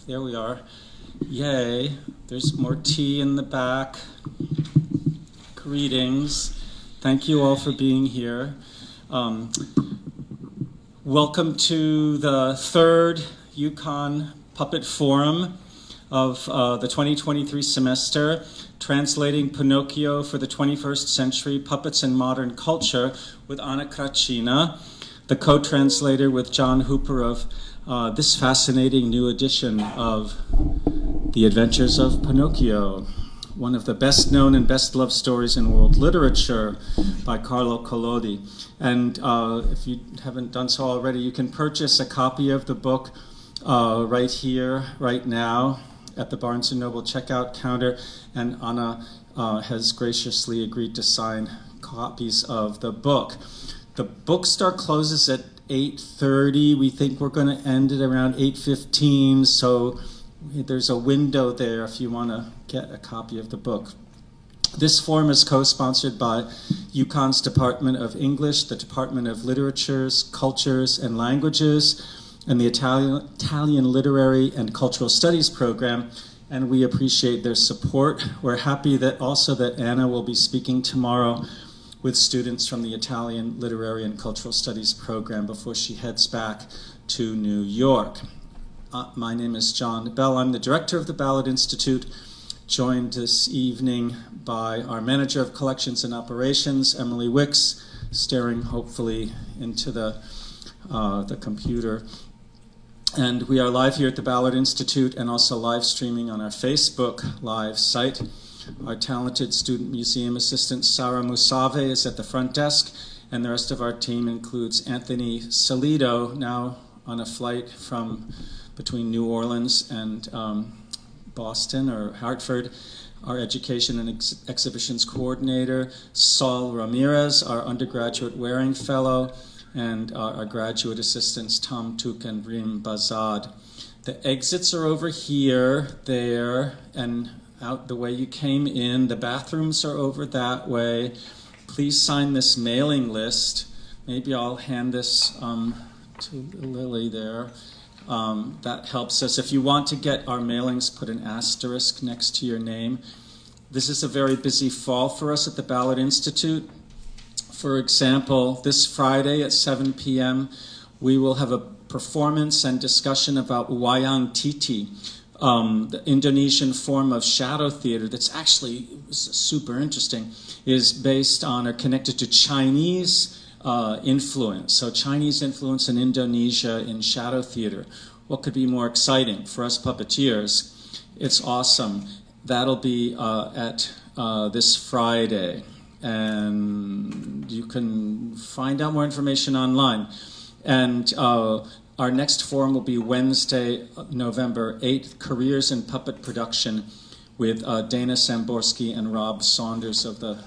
There we are. Yay. There's more tea in the back. Greetings. Thank you all for being here. Welcome to the third Yukon Puppet Forum of the 2023 semester, Translating Pinocchio for the 21st Century, Puppets and Modern Culture, with Anna Kraczyna, the co-translator with John Hooper of this fascinating new edition of The Adventures of Pinocchio, one of the best known and best loved stories in world literature by Carlo Collodi. And if you haven't done so already, you can purchase a copy of the book right here, right now, at the Barnes & Noble checkout counter, and Anna has graciously agreed to sign copies of the book. The bookstore closes at 8:30. We think we're going to end at around 8:15, so there's a window there if you want to get a copy of the book. This forum is co-sponsored by UConn's Department of English, the Department of Literatures, Cultures, and Languages, and the Italian Literary and Cultural Studies program, and we appreciate their support. We're happy that also that Anna will be speaking tomorrow with students from the Italian Literary and Cultural Studies program before she heads back to New York. My name is John Bell. I'm the director of the Ballard Institute, joined this evening by our manager of collections and operations, Emily Wicks, staring hopefully into the computer. And we are live here at the Ballard Institute and also live streaming on our Facebook Live site. Our talented student museum assistant, Sarah Musave, is at the front desk, and the rest of our team includes Anthony Salido, now on a flight from between New Orleans and Boston or Hartford, our education and exhibitions coordinator, Saul Ramirez, our undergraduate Waring Fellow, and our graduate assistants, Tom Tuk and Rim Bazad. The exits are over here, there, and out the way you came in. The bathrooms are over that way. Please sign this mailing list. Maybe I'll hand this to Lily there. That helps us. If you want to get our mailings, put an asterisk next to your name. This is a very busy fall for us at the Ballard Institute. For example, this Friday at 7 p.m., we will have a performance and discussion about wayang titi, the Indonesian form of shadow theater that's actually super interesting, is based on or connected to Chinese influence. So Chinese influence in Indonesia in shadow theater. What could be more exciting for us puppeteers? It's awesome. That'll be at this Friday. And you can find out more information online. And our next forum will be Wednesday, November 8th, Careers in Puppet Production, with Dana Samborski and Rob Saunders of the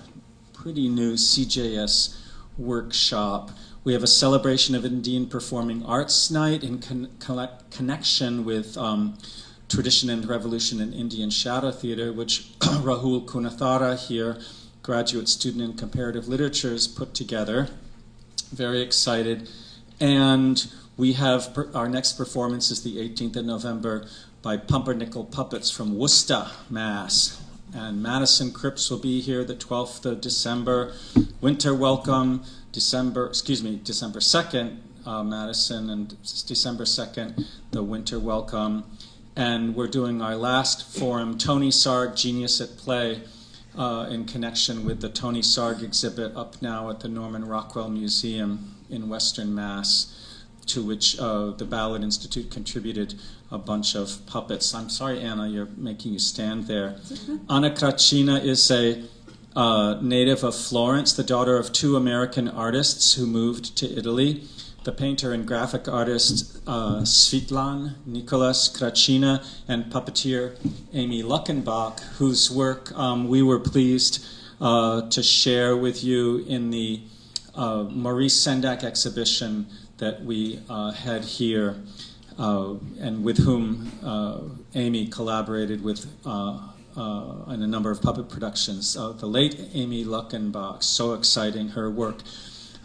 pretty new CJS workshop. We have a celebration of Indian performing arts night in connection with Tradition and Revolution in Indian Shadow Theater, which Rahul Kunathara here, graduate student in comparative literature, has put together. Very excited. And we have our next performance is the 18th of November by Pumpernickel Puppets from Worcester, Mass. And Madison Cripps will be here the 12th of December. Winter welcome, December 2nd, Madison, and December 2nd, the winter welcome. And we're doing our last forum, Tony Sarg, Genius at Play, in connection with the Tony Sarg exhibit up now at the Norman Rockwell Museum in Western Mass, to which the Ballard Institute contributed a bunch of puppets. I'm sorry, Anna, you're making you stand there. Anna Kraczyna is a native of Florence, the daughter of two American artists who moved to Italy. The painter and graphic artist Svitlan Nicholas Kraczyna and puppeteer Amy Luckenbach, whose work we were pleased to share with you in the Maurice Sendak exhibition that we had here, and with whom Amy collaborated with in a number of puppet productions. The late Amy Luckenbach, so exciting, her work.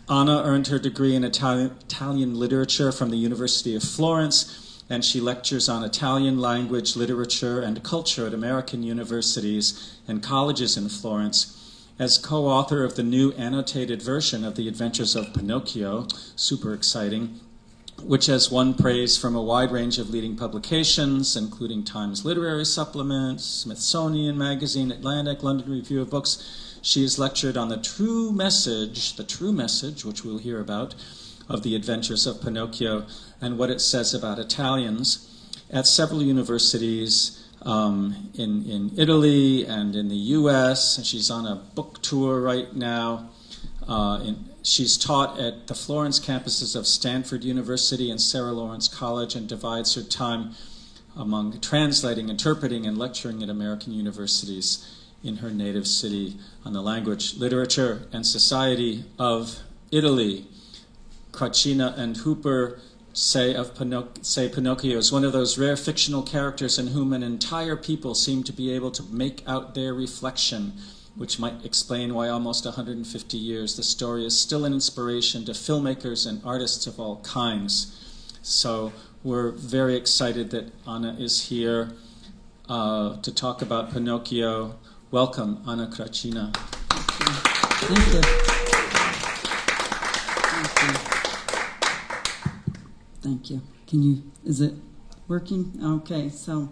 Anna earned her degree in Italian literature from the University of Florence and she lectures on Italian language, literature, and culture at American universities and colleges in Florence. As co-author of the new annotated version of The Adventures of Pinocchio, super exciting, which has won praise from a wide range of leading publications, including Times Literary Supplement, Smithsonian Magazine, Atlantic, London Review of Books. She has lectured on the true message, which we'll hear about, of The Adventures of Pinocchio and what it says about Italians at several universities in Italy and in the U.S. And she's on a book tour right now. She's taught at the Florence campuses of Stanford University and Sarah Lawrence College and divides her time among translating, interpreting, and lecturing at American universities in her native city on the language, literature, and society of Italy. Kraczyna and Hooper say Pinocchio is one of those rare fictional characters in whom an entire people seem to be able to make out their reflection, which might explain why almost 150 years the story is still an inspiration to filmmakers and artists of all kinds. So we're very excited that Anna is here to talk about Pinocchio. Welcome, Anna Kraczyna. Thank you. Thank you. Is it working? Okay, so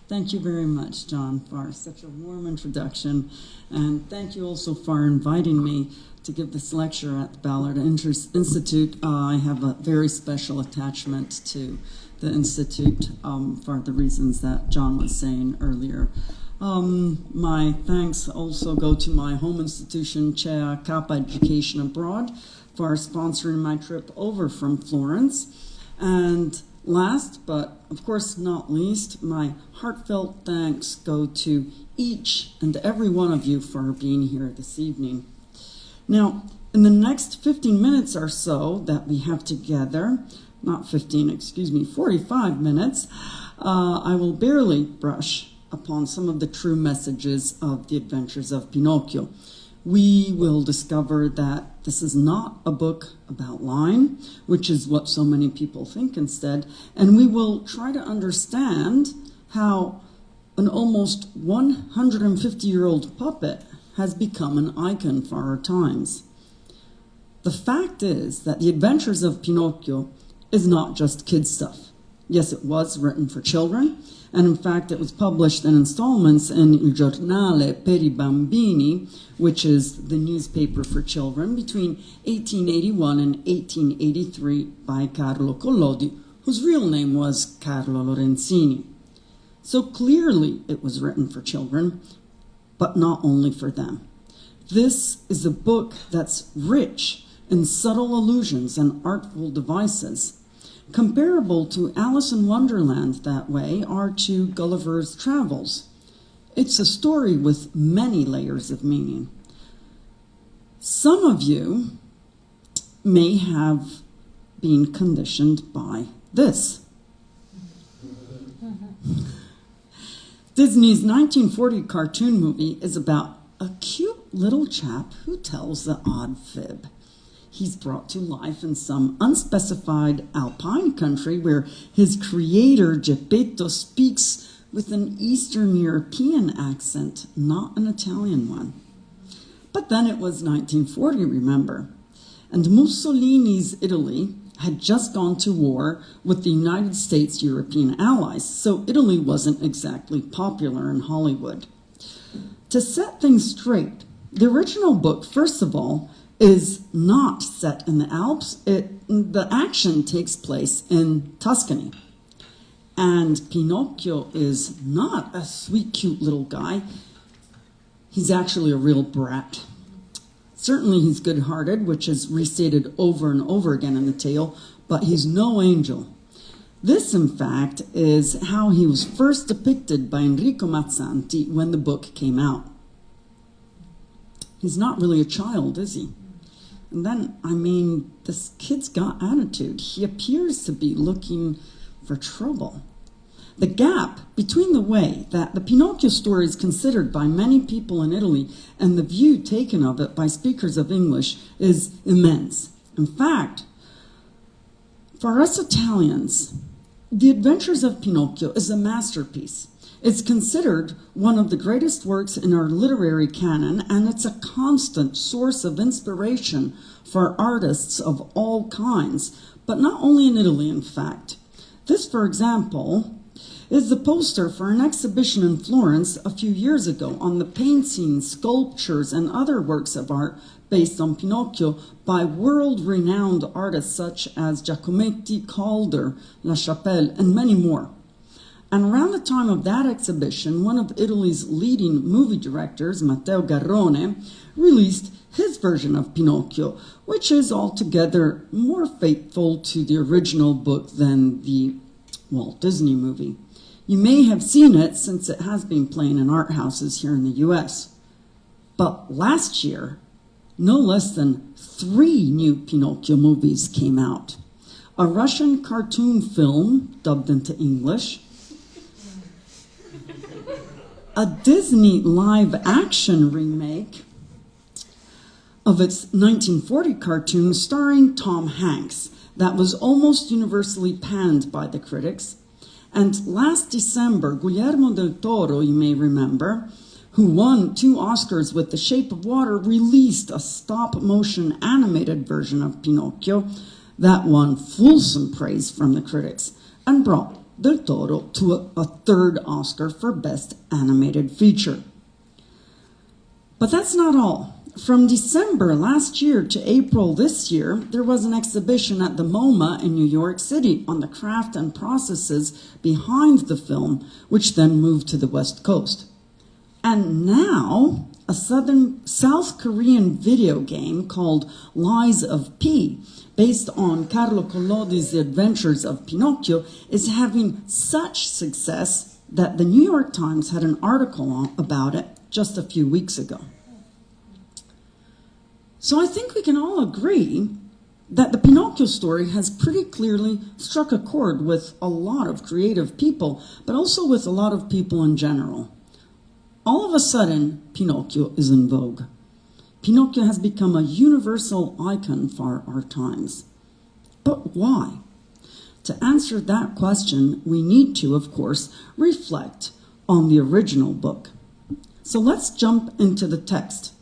thank you very much, John, for such a warm introduction. And thank you also for inviting me to give this lecture at the Ballard Institute. I have a very special attachment to the Institute for the reasons that John was saying earlier. My thanks also go to my home institution, Cea Kappa Education Abroad, for sponsoring my trip over from Florence. And last, but of course not least, my heartfelt thanks go to each and every one of you for being here this evening. Now, in the next 15 minutes or so that we have together, 45 minutes, I will barely brush upon some of the true messages of The Adventures of Pinocchio. We will discover that this is not a book about lying, which is what so many people think instead, and we will try to understand how an almost 150-year-old puppet has become an icon for our times. The fact is that The Adventures of Pinocchio is not just kid stuff. Yes, it was written for children, and in fact it was published in installments in Il Giornale per i Bambini, which is the newspaper for children, between 1881 and 1883 by Carlo Collodi, whose real name was Carlo Lorenzini. So clearly it was written for children, but not only for them. This is a book that's rich in subtle allusions and artful devices, comparable to Alice in Wonderland that way, or to Gulliver's Travels. It's a story with many layers of meaning. Some of you may have been conditioned by this. Disney's 1940 cartoon movie is about a cute little chap who tells the odd fib. He's brought to life in some unspecified alpine country where his creator, Geppetto, speaks with an Eastern European accent, not an Italian one. But then it was 1940, remember, and Mussolini's Italy had just gone to war with the United States' European allies, so Italy wasn't exactly popular in Hollywood. To set things straight, the original book, first of all, is not set in the Alps. The action takes place in Tuscany. And Pinocchio is not a sweet, cute little guy. He's actually a real brat. Certainly he's good-hearted, which is restated over and over again in the tale, but he's no angel. This, in fact, is how he was first depicted by Enrico Mazzanti when the book came out. He's not really a child, is he? And then, this kid's got attitude. He appears to be looking for trouble. The gap between the way that the Pinocchio story is considered by many people in Italy and the view taken of it by speakers of English is immense. In fact, for us Italians, The Adventures of Pinocchio is a masterpiece. It's considered one of the greatest works in our literary canon, and it's a constant source of inspiration for artists of all kinds, but not only in Italy, in fact. This, for example, is the poster for an exhibition in Florence a few years ago on the paintings, sculptures, and other works of art based on Pinocchio by world-renowned artists such as Giacometti, Calder, La Chapelle, and many more. And around the time of that exhibition, one of Italy's leading movie directors, Matteo Garrone, released his version of Pinocchio, which is altogether more faithful to the original book than the Walt Disney movie. You may have seen it since it has been playing in art houses here in the US. But last year, no less than 3 new Pinocchio movies came out. A Russian cartoon film dubbed into English, a Disney live-action remake of its 1940 cartoon starring Tom Hanks that was almost universally panned by the critics. And last December, Guillermo del Toro, you may remember, who won 2 Oscars with The Shape of Water, released a stop-motion animated version of Pinocchio that won fulsome praise from the critics and brought Del Toro to a 3rd Oscar for Best Animated Feature. But that's not all. From December last year to April this year, there was an exhibition at the MoMA in New York City on the craft and processes behind the film, which then moved to the West Coast. And now, a South Korean video game called Lies of P, based on Carlo Collodi's The Adventures of Pinocchio, is having such success that the New York Times had an article about it just a few weeks ago. So I think we can all agree that the Pinocchio story has pretty clearly struck a chord with a lot of creative people, but also with a lot of people in general. All of a sudden, Pinocchio is in vogue. Pinocchio has become a universal icon for our times. But why? To answer that question, we need to, of course, reflect on the original book. So let's jump into the text.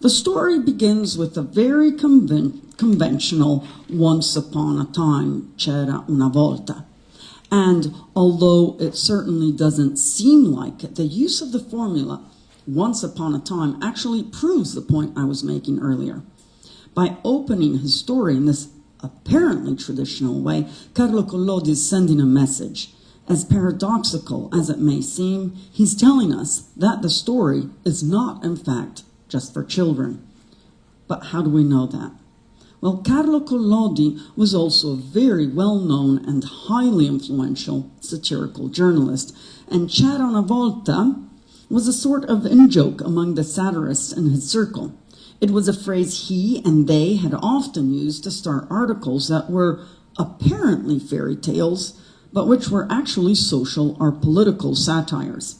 The story begins with a very conventional once upon a time, c'era una volta. And although it certainly doesn't seem like it, the use of the formula once upon a time actually proves the point I was making earlier. By opening his story in this apparently traditional way, Carlo Collodi is sending a message. As paradoxical as it may seem, he's telling us that the story is not, in fact, just for children. But how do we know that? Well, Carlo Collodi was also a very well-known and highly influential satirical journalist, and c'era una volta was a sort of in-joke among the satirists in his circle. It was a phrase he and they had often used to start articles that were apparently fairy tales, but which were actually social or political satires.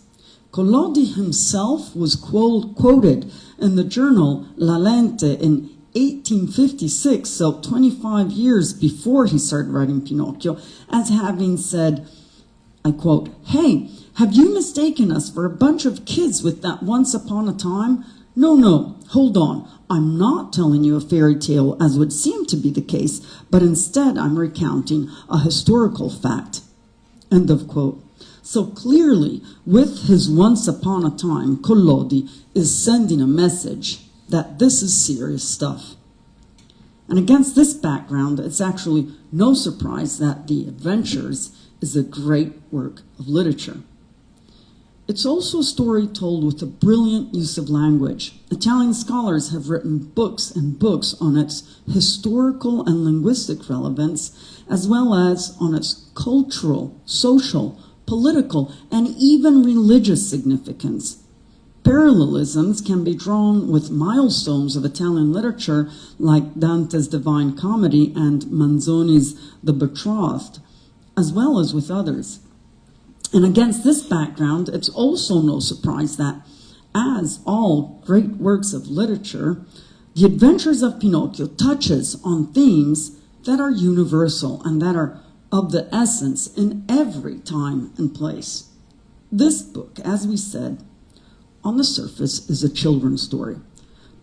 Collodi himself was quoted in the journal La Lente in 1856, so 25 years before he started writing Pinocchio, as having said, I quote, "Hey, have you mistaken us for a bunch of kids with that once upon a time? No, hold on. I'm not telling you a fairy tale as would seem to be the case, but instead I'm recounting a historical fact." End of quote. So clearly, with his once upon a time, Collodi is sending a message that this is serious stuff. And against this background, it's actually no surprise that The Adventures is a great work of literature. It's also a story told with a brilliant use of language. Italian scholars have written books and books on its historical and linguistic relevance, as well as on its cultural, social, political, and even religious significance. Parallelisms can be drawn with milestones of Italian literature like Dante's Divine Comedy and Manzoni's The Betrothed, as well as with others. And against this background, it's also no surprise that, as all great works of literature, The Adventures of Pinocchio touches on themes that are universal and that are of the essence in every time and place. This book, as we said, on the surface is a children's story,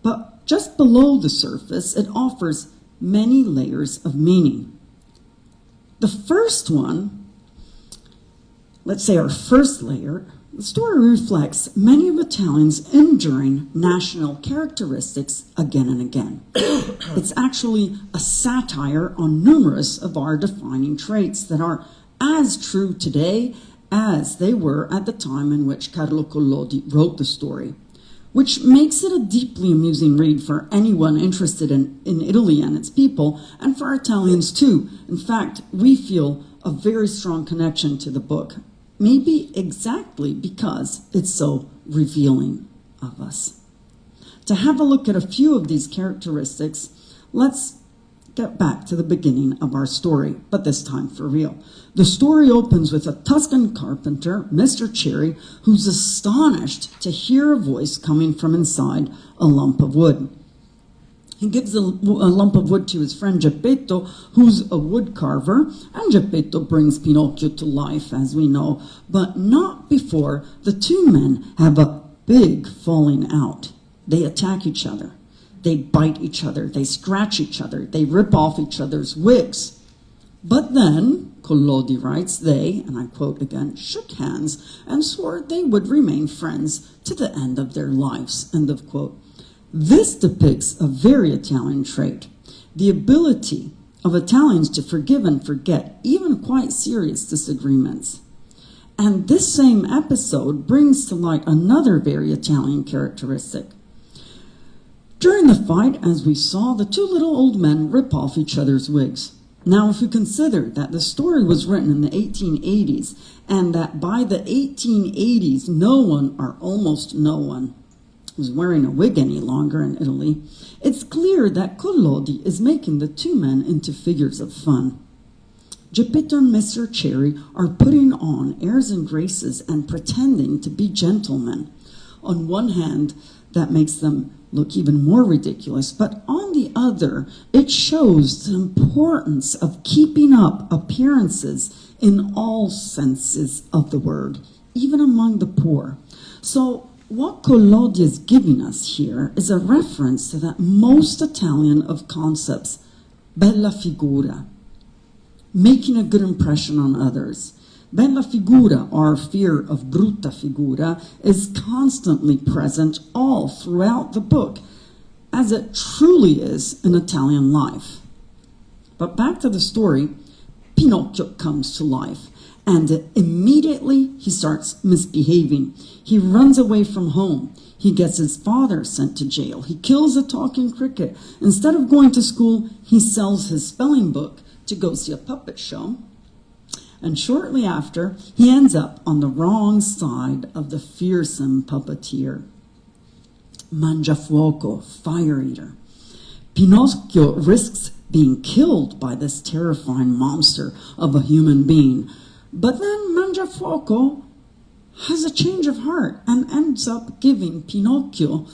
but just below the surface, it offers many layers of meaning. The first one, let's say our first layer, the story reflects many of Italians' enduring national characteristics again and again. It's actually a satire on numerous of our defining traits that are as true today as they were at the time in which Carlo Collodi wrote the story, which makes it a deeply amusing read for anyone interested in Italy and its people, and for Italians too. In fact, we feel a very strong connection to the book. Maybe exactly because it's so revealing of us. To have a look at a few of these characteristics, let's get back to the beginning of our story, but this time for real. The story opens with a Tuscan carpenter, Mr. Cherry, who's astonished to hear a voice coming from inside a lump of wood. He gives a lump of wood to his friend Geppetto, who's a wood carver, and Geppetto brings Pinocchio to life, as we know, but not before the two men have a big falling out. They attack each other. They bite each other. They scratch each other. They rip off each other's wigs. But then, Collodi writes, they, and I quote again, shook hands and swore they would remain friends to the end of their lives, end of quote. This depicts a very Italian trait, the ability of Italians to forgive and forget even quite serious disagreements. And this same episode brings to light another very Italian characteristic. During the fight, as we saw, the two little old men rip off each other's wigs. Now, if you consider that the story was written in the 1880s and that by the 1880s no one, or almost no one, was wearing a wig any longer in Italy, it's clear that Collodi is making the two men into figures of fun. Geppetto and Mr. Cherry are putting on airs and graces and pretending to be gentlemen. On one hand, that makes them look even more ridiculous, but on the other, it shows the importance of keeping up appearances in all senses of the word, even among the poor. So, what Collodi is giving us here is a reference to that most Italian of concepts, bella figura, making a good impression on others. Bella figura, or fear of brutta figura, is constantly present all throughout the book, as it truly is in Italian life. But back to the story, Pinocchio comes to life. And immediately he starts misbehaving. He runs away from home. He gets his father sent to jail. He kills a talking cricket. Instead of going to school, he sells his spelling book to go see a puppet show. And shortly after, he ends up on the wrong side of the fearsome puppeteer. Mangiafuoco, fire eater. Pinocchio risks being killed by this terrifying monster of a human being. But then Mangiafuoco has a change of heart and ends up giving Pinocchio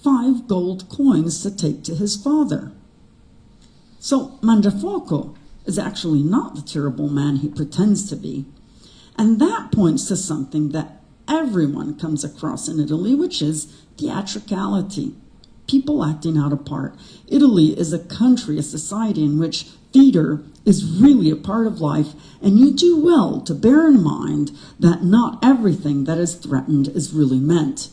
5 gold coins to take to his father. So Mangiafuoco is actually not the terrible man he pretends to be. And that points to something that everyone comes across in Italy, which is theatricality. People acting out a part. Italy is a country, a society in which theater is really a part of life, and you do well to bear in mind that not everything that is threatened is really meant.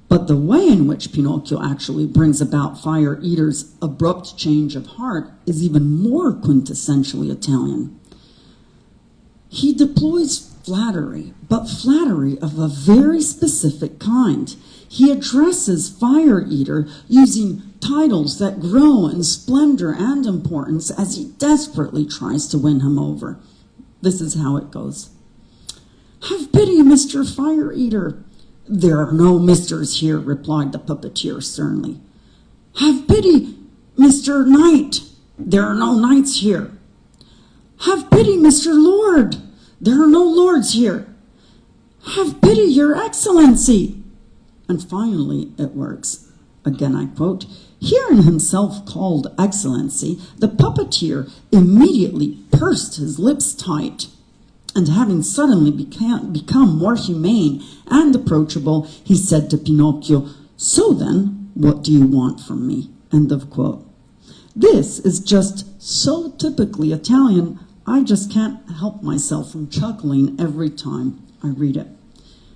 But the way in which Pinocchio actually brings about Fire Eater's abrupt change of heart is even more quintessentially Italian. He deploys flattery, but flattery of a very specific kind. He addresses Fire Eater using titles that grow in splendor and importance as he desperately tries to win him over. This is how it goes. "Have pity, Mr. Fire Eater." "There are no misters here," replied the puppeteer sternly. "Have pity, Mr. Knight." "There are no knights here." "Have pity, Mr. Lord." "There are no lords here." "Have pity, Your Excellency." And finally, it works. Again I quote, "Hearing himself called Excellency, the puppeteer immediately pursed his lips tight, and having suddenly become more humane and approachable, he said to Pinocchio, 'So then, what do you want from me?'" End of quote. This is just so typically Italian, I just can't help myself from chuckling every time I read it.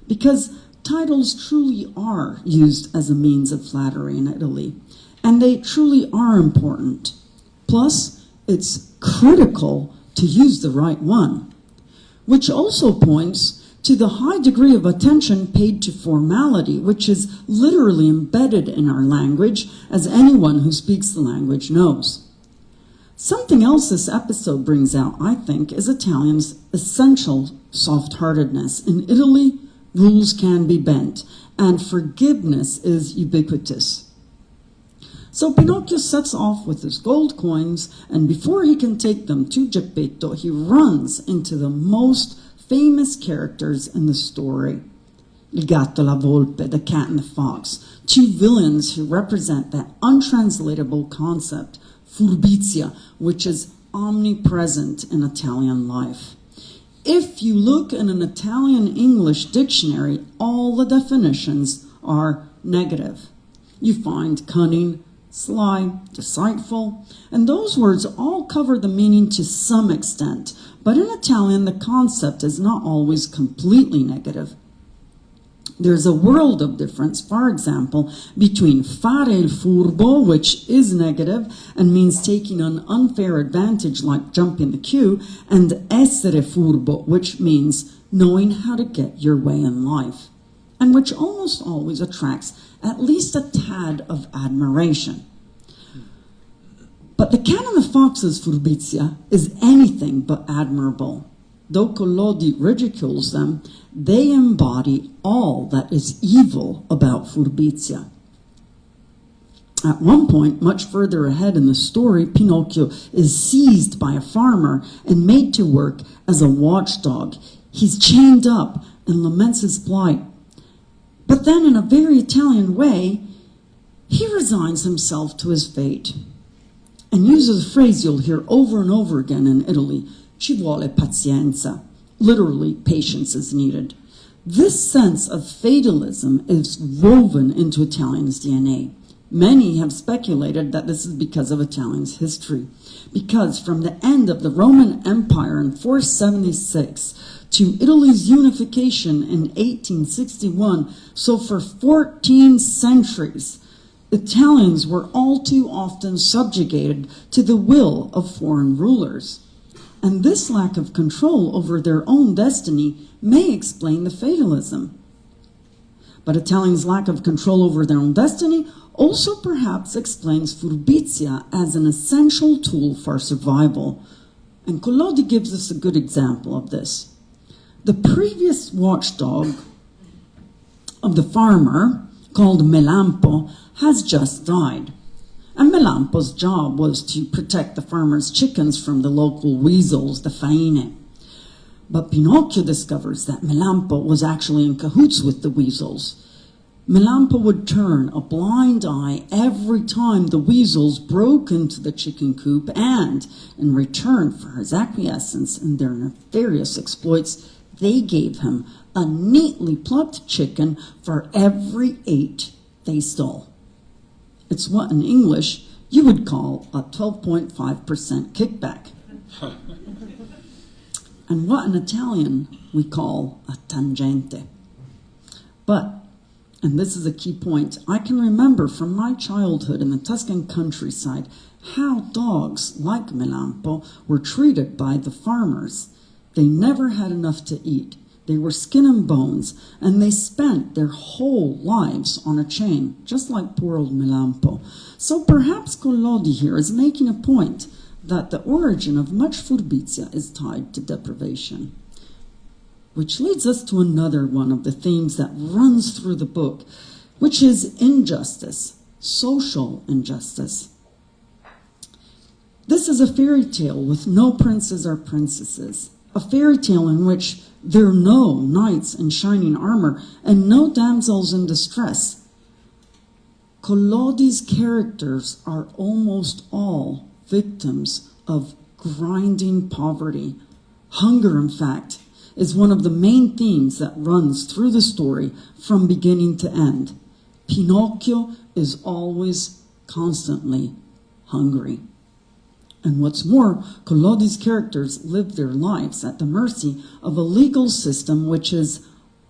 Because titles truly are used as a means of flattery in Italy, and they truly are important. Plus, it's critical to use the right one, which also points to the high degree of attention paid to formality, which is literally embedded in our language, as anyone who speaks the language knows. Something else this episode brings out, I think, is Italians' essential soft-heartedness. In Italy, rules can be bent, and forgiveness is ubiquitous. So Pinocchio sets off with his gold coins, and before he can take them to Geppetto, he runs into the most famous characters in the story. Il gatto, la volpe, the cat and the fox, two villains who represent that untranslatable concept, furbizia, which is omnipresent in Italian life. If you look in an Italian-English dictionary, all the definitions are negative. You find cunning, sly, deceitful, and those words all cover the meaning to some extent, but in Italian the concept is not always completely negative. There's a world of difference, for example, between fare il furbo, which is negative and means taking an unfair advantage like jumping the queue, and essere furbo, which means knowing how to get your way in life, and which almost always attracts at least a tad of admiration. But the cat and the fox's furbizia is anything but admirable. Though Collodi ridicules them, they embody all that is evil about furbizia. At one point, much further ahead in the story, Pinocchio is seized by a farmer and made to work as a watchdog. He's chained up and laments his plight. But then, in a very Italian way, he resigns himself to his fate and uses a phrase you'll hear over and over again in Italy, ci vuole pazienza. Literally, patience is needed. This sense of fatalism is woven into Italians' DNA. Many have speculated that this is because of Italians' history. Because from the end of the Roman Empire in 476 to Italy's unification in 1861, so for 14 centuries, Italians were all too often subjugated to the will of foreign rulers. And this lack of control over their own destiny may explain the fatalism. But Italians' lack of control over their own destiny also perhaps explains furbizia as an essential tool for survival. And Collodi gives us a good example of this. The previous watchdog of the farmer, called Melampo, has just died. And Melampo's job was to protect the farmer's chickens from the local weasels, the faine. But Pinocchio discovers that Melampo was actually in cahoots with the weasels. Melampo would turn a blind eye every time the weasels broke into the chicken coop, and in return for his acquiescence in their nefarious exploits, they gave him a neatly plucked chicken for every 8 they stole. It's what in English you would call a 12.5% kickback. And what in Italian we call a tangente. But, and this is a key point, I can remember from my childhood in the Tuscan countryside how dogs like Melampo were treated by the farmers. They never had enough to eat. They were skin and bones, and they spent their whole lives on a chain, just like poor old Melampo. So perhaps Collodi here is making a point that the origin of much furbizia is tied to deprivation. Which leads us to another one of the themes that runs through the book, which is injustice, social injustice. This is a fairy tale with no princes or princesses, a fairy tale in which there are no knights in shining armor and no damsels in distress. Collodi's characters are almost all victims of grinding poverty. Hunger, in fact, is one of the main themes that runs through the story from beginning to end. Pinocchio is always constantly hungry. And what's more, Collodi's characters live their lives at the mercy of a legal system which is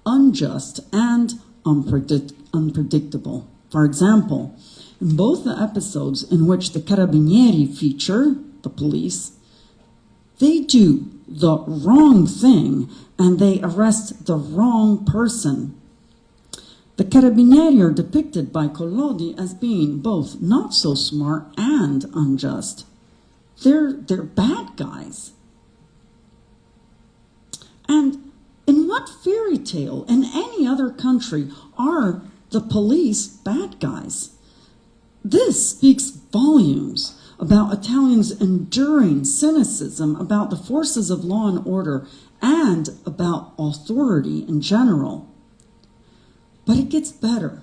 unjust and unpredictable. For example, in both the episodes in which the Carabinieri feature, the police, they do the wrong thing and they arrest the wrong person. The Carabinieri are depicted by Collodi as being both not so smart and unjust. They're bad guys. And in what fairy tale in any other country are the police bad guys? This speaks volumes about Italians' enduring cynicism about the forces of law and order and about authority in general. But it gets better.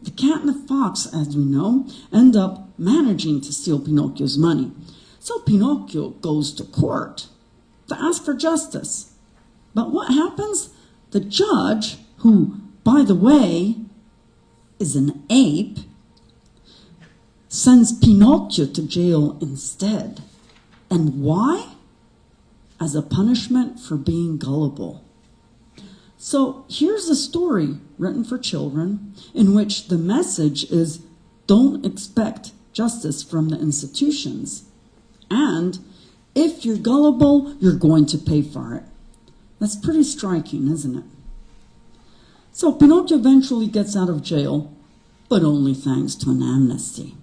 The cat and the fox, as we know, end up managing to steal Pinocchio's money. So Pinocchio goes to court to ask for justice. But what happens? The judge, who, by the way, is an ape, sends Pinocchio to jail instead. And why? As a punishment for being gullible. So here's a story written for children in which the message is don't expect justice from the institutions. And if you're gullible, you're going to pay for it. That's pretty striking, isn't it? So Pinocchio eventually gets out of jail, but only thanks to an amnesty.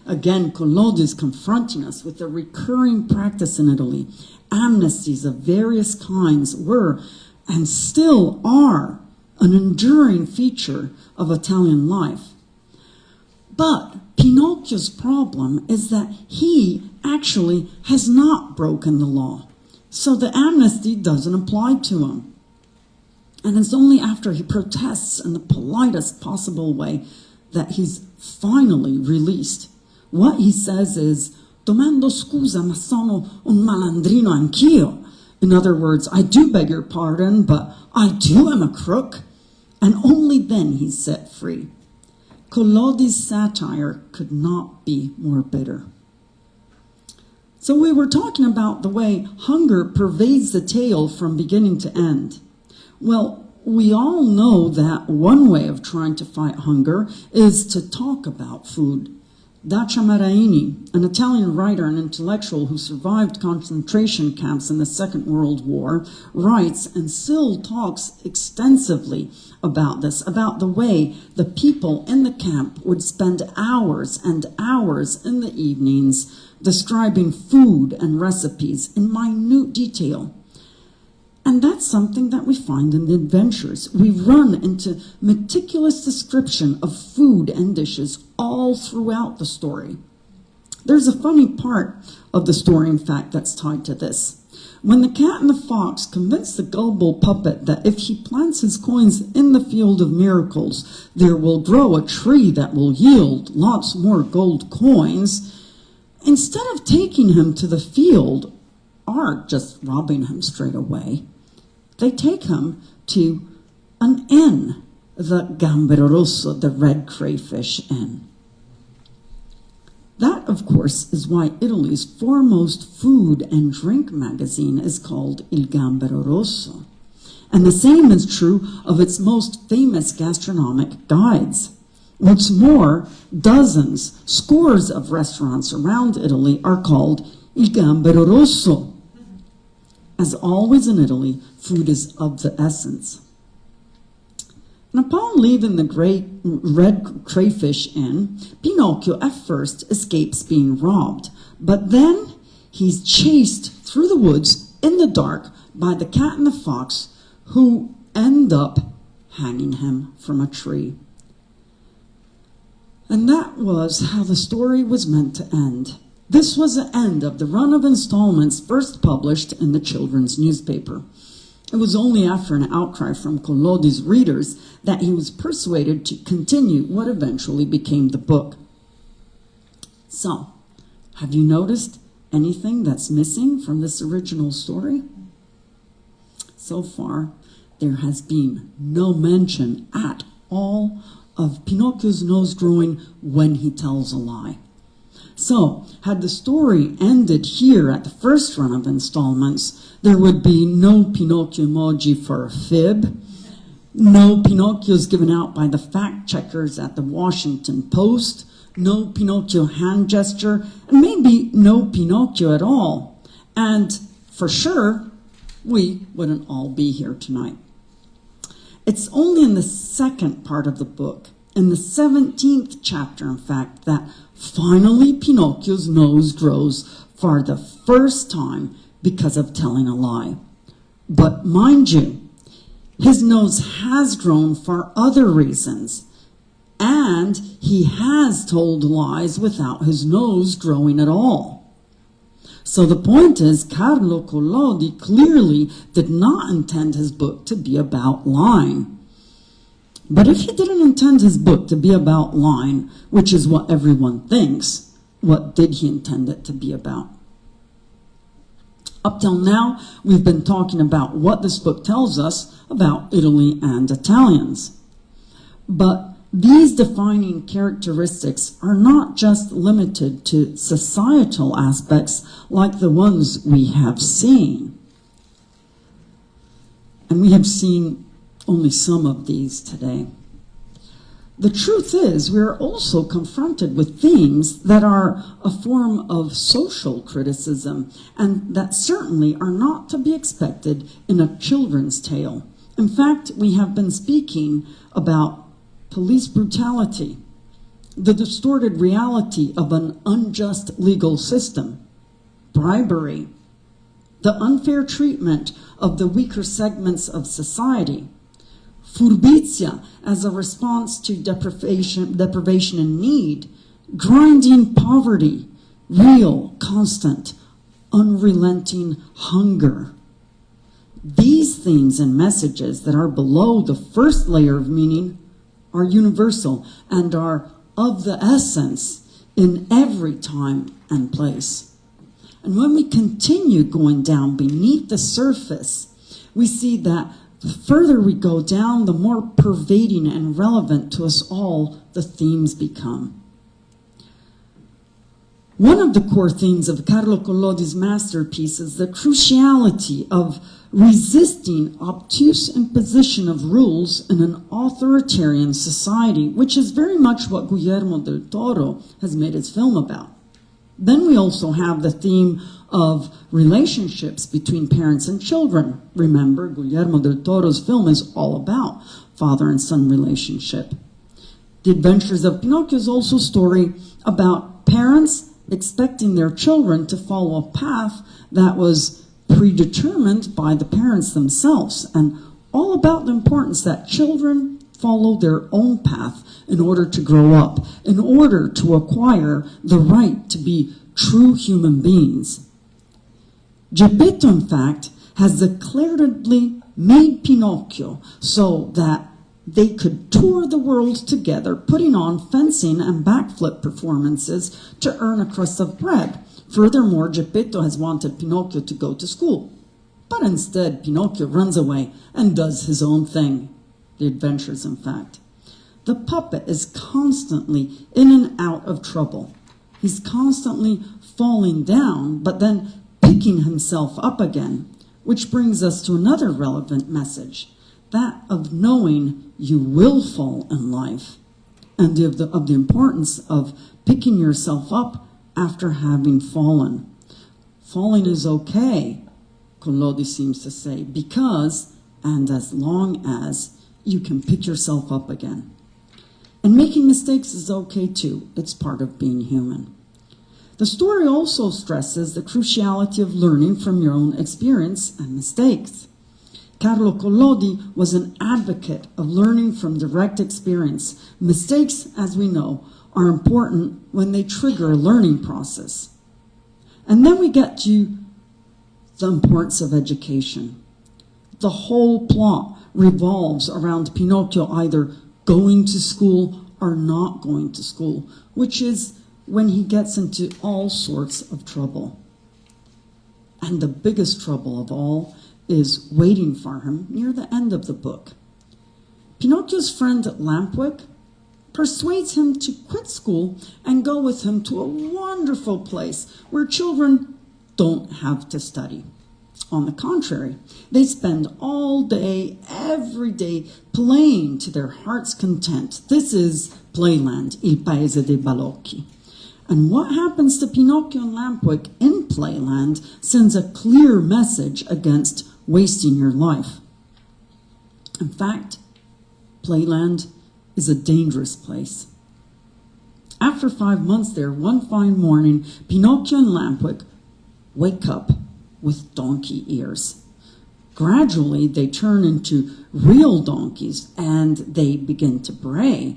Again, Collodi is confronting us with a recurring practice in Italy. Amnesties of various kinds were, and still are, an enduring feature of Italian life. But Pinocchio's problem is that he actually has not broken the law. So the amnesty doesn't apply to him. And it's only after he protests in the politest possible way that he's finally released. What he says is, "Domando scusa, ma sono un malandrino anch'io." In other words, I do beg your pardon, but I too am a crook. And only then he's set free. Collodi's satire could not be more bitter. So we were talking about the way hunger pervades the tale from beginning to end. Well, we all know that one way of trying to fight hunger is to talk about food. Dacia Maraini, an Italian writer and intellectual who survived concentration camps in the Second World War, writes and still talks extensively about this, about the way the people in the camp would spend hours and hours in the evenings describing food and recipes in minute detail. And that's something that we find in the adventures. We run into meticulous description of food and dishes all throughout the story. There's a funny part of the story, in fact, that's tied to this. When the cat and the fox convince the gullible puppet that if he plants his coins in the field of miracles, there will grow a tree that will yield lots more gold coins, instead of taking him to the field or just robbing him straight away, they take him to an inn, the Gambero Rosso, the Red Crayfish Inn. That, of course, is why Italy's foremost food and drink magazine is called Il Gambero Rosso. And the same is true of its most famous gastronomic guides. What's more, dozens, scores of restaurants around Italy are called Il Gambero Rosso. As always in Italy, food is of the essence. And upon leaving the great Red Crayfish Inn, Pinocchio at first escapes being robbed, but then he's chased through the woods in the dark by the cat and the fox, who end up hanging him from a tree. And that was how the story was meant to end. This was the end of the run of installments first published in the children's newspaper. It was only after an outcry from Collodi's readers that he was persuaded to continue what eventually became the book. So, have you noticed anything that's missing from this original story? So far, there has been no mention at all of Pinocchio's nose growing when he tells a lie. So, had the story ended here at the first run of installments, there would be no Pinocchio emoji for a fib, no Pinocchios given out by the fact checkers at the Washington Post, no Pinocchio hand gesture, and maybe no Pinocchio at all. And for sure, we wouldn't all be here tonight. It's only in the second part of the book, in the 17th chapter, in fact, that finally Pinocchio's nose grows for the first time because of telling a lie. But mind you, his nose has grown for other reasons, and he has told lies without his nose growing at all. So the point is, Carlo Collodi clearly did not intend his book to be about lying. But if he didn't intend his book to be about lying, which is what everyone thinks, what did he intend it to be about? Up till now, we've been talking about what this book tells us about Italy and Italians. But these defining characteristics are not just limited to societal aspects like the ones we have seen. And we have seen only some of these today. The truth is, we are also confronted with themes that are a form of social criticism and that certainly are not to be expected in a children's tale. In fact, we have been speaking about police brutality, the distorted reality of an unjust legal system, bribery, the unfair treatment of the weaker segments of society, furbizia as a response to deprivation and need, grinding poverty, real, constant, unrelenting hunger. These themes and messages that are below the first layer of meaning are universal and are of the essence in every time and place. And when we continue going down beneath the surface, we see that the further we go down, the more pervading and relevant to us all the themes become. One of the core themes of Carlo Collodi's masterpiece is the cruciality of resisting obtuse imposition of rules in an authoritarian society, which is very much what Guillermo del Toro has made his film about. Then we also have the theme of relationships between parents and children. Remember, Guillermo del Toro's film is all about father and son relationship. The Adventures of Pinocchio is also a story about parents expecting their children to follow a path that was predetermined by the parents themselves, and all about the importance that children follow their own path in order to grow up, in order to acquire the right to be true human beings. Geppetto, in fact, has declarately made Pinocchio so that they could tour the world together, putting on fencing and backflip performances to earn a crust of bread. Furthermore, Geppetto has wanted Pinocchio to go to school. But instead, Pinocchio runs away and does his own thing. The adventures, in fact. The puppet is constantly in and out of trouble. He's constantly falling down, but then picking himself up again, which brings us to another relevant message, that of knowing you will fall in life, and of the importance of picking yourself up after having fallen. Falling is okay, Collodi seems to say, because, and as long as, you can pick yourself up again. And making mistakes is okay too. It's part of being human. The story also stresses the cruciality of learning from your own experience and mistakes. Carlo Collodi was an advocate of learning from direct experience. Mistakes, as we know, are important when they trigger a learning process. And then we get to the importance of education. The whole plot revolves around Pinocchio either going to school or not going to school, which is when he gets into all sorts of trouble. And the biggest trouble of all is waiting for him near the end of the book. Pinocchio's friend Lampwick persuades him to quit school and go with him to a wonderful place where children don't have to study. On the contrary, they spend all day, every day, playing to their heart's content. This is Playland, il paese dei balocchi. And what happens to Pinocchio and Lampwick in Playland sends a clear message against wasting your life. In fact, Playland is a dangerous place. After 5 months there, one fine morning, Pinocchio and Lampwick wake up with donkey ears. Gradually, they turn into real donkeys and they begin to bray.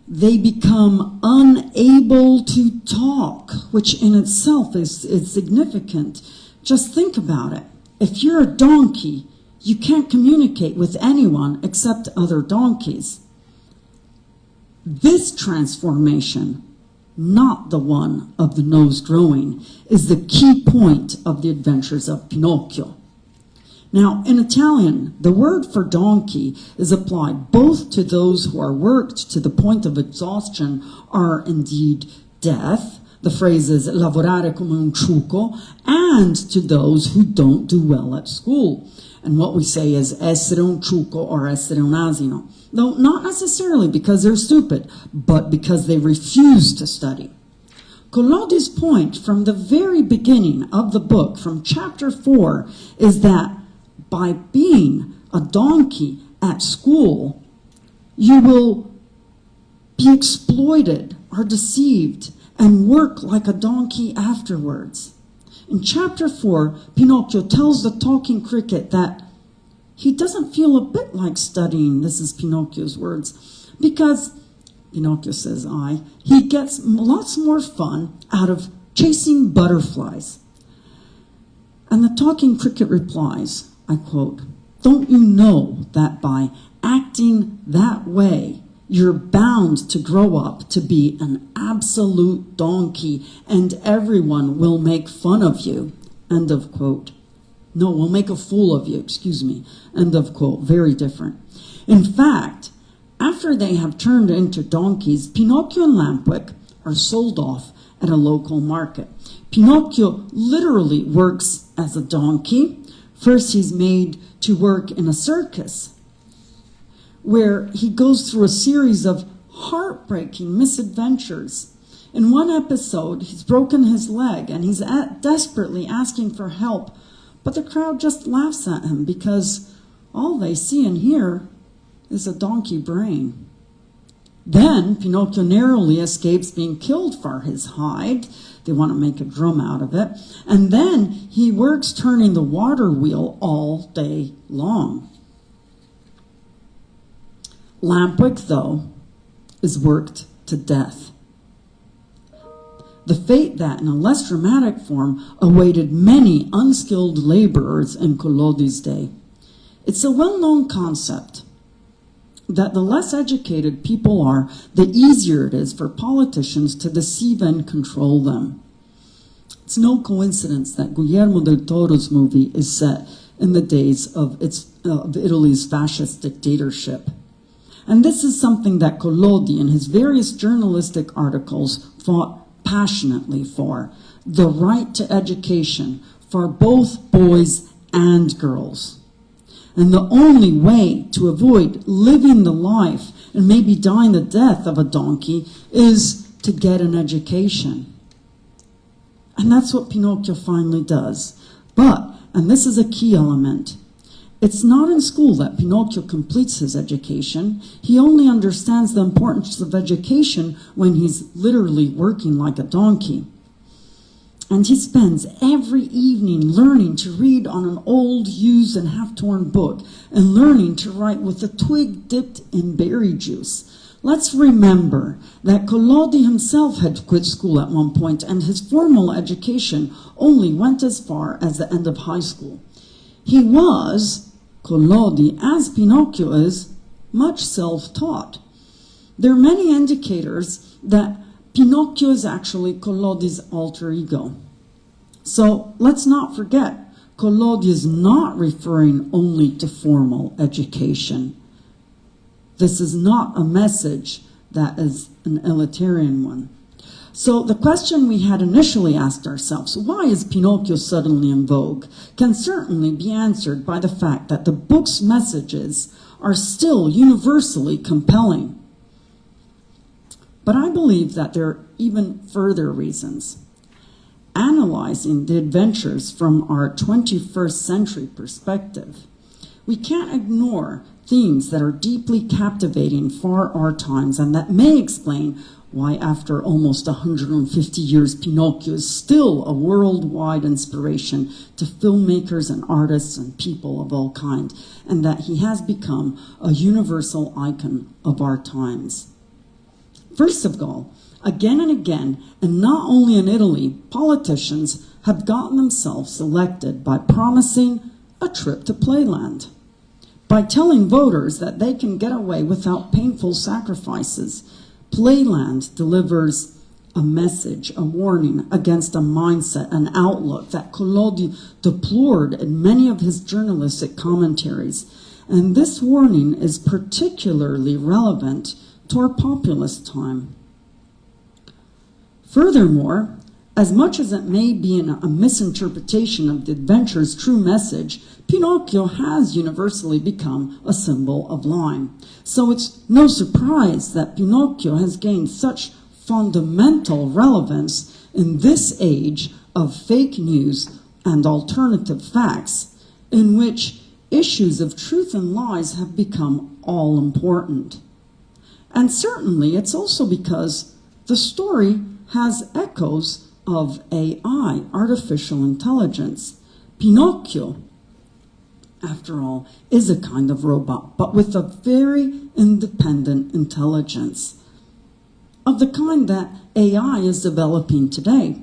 They become unable to talk, which in itself is significant. Just think about it. If you're a donkey, you can't communicate with anyone except other donkeys. This transformation, not the one of the nose growing, is the key point of the adventures of Pinocchio. Now, in Italian, the word for donkey is applied both to those who are worked to the point of exhaustion or indeed death. The phrase is lavorare come un ciuco, and to those who don't do well at school. And what we say is essere un ciuco or essere un asino. Though not necessarily because they're stupid, but because they refuse to study. Collodi's point from the very beginning of the book, from chapter 4, is that by being a donkey at school, you will be exploited or deceived and work like a donkey afterwards. In chapter 4, Pinocchio tells the talking cricket that he doesn't feel a bit like studying, this is Pinocchio's words, because, Pinocchio says he gets lots more fun out of chasing butterflies. And the talking cricket replies, I quote, "Don't you know that by acting that way, you're bound to grow up to be an absolute donkey and everyone will make fun of you," end of quote. No, we'll make a fool of you, end of quote. Very different. In fact, after they have turned into donkeys, Pinocchio and Lampwick are sold off at a local market. Pinocchio literally works as a donkey. First, he's made to work in a circus, where he goes through a series of heartbreaking misadventures. In one episode, he's broken his leg and he's desperately asking for help, but the crowd just laughs at him because all they see and hear is a donkey brain. Then Pinocchio narrowly escapes being killed for his hide. They want to make a drum out of it. And then he works turning the water wheel all day long. Lampwick, though, is worked to death. The fate that, in a less dramatic form, awaited many unskilled laborers in Collodi's day. It's a well-known concept that the less educated people are, the easier it is for politicians to deceive and control them. It's no coincidence that Guillermo del Toro's movie is set in the days of Italy's fascist dictatorship. And this is something that Collodi, in his various journalistic articles, fought passionately for: the right to education for both boys and girls. And the only way to avoid living the life and maybe dying the death of a donkey is to get an education. And that's what Pinocchio finally does. But, and this is a key element, it's not in school that Pinocchio completes his education. He only understands the importance of education when he's literally working like a donkey. And he spends every evening learning to read on an old, used, and half-torn book, and learning to write with a twig dipped in berry juice. Let's remember that Collodi himself had quit school at one point, and his formal education only went as far as the end of high school. He was Collodi, as Pinocchio is, much self-taught. There are many indicators that Pinocchio is actually Collodi's alter ego. So let's not forget, Collodi is not referring only to formal education. This is not a message that is an elitarian one. So the question we had initially asked ourselves, why is Pinocchio suddenly in vogue, can certainly be answered by the fact that the book's messages are still universally compelling. But I believe that there are even further reasons. Analyzing the adventures from our 21st century perspective, we can't ignore themes that are deeply captivating for our times and that may explain why after almost 150 years Pinocchio is still a worldwide inspiration to filmmakers and artists and people of all kinds, and that he has become a universal icon of our times. First of all, again and again, and not only in Italy, politicians have gotten themselves elected by promising a trip to Playland, by telling voters that they can get away without painful sacrifices. Playland delivers a message, a warning against a mindset, an outlook that Collodi deplored in many of his journalistic commentaries. And this warning is particularly relevant to our populist time. Furthermore, as much as it may be a misinterpretation of the adventure's true message, Pinocchio has universally become a symbol of lying. So it's no surprise that Pinocchio has gained such fundamental relevance in this age of fake news and alternative facts, in which issues of truth and lies have become all important. And certainly it's also because the story has echoes of AI, artificial intelligence. Pinocchio, after all, is a kind of robot, but with a very independent intelligence, of the kind that AI is developing today.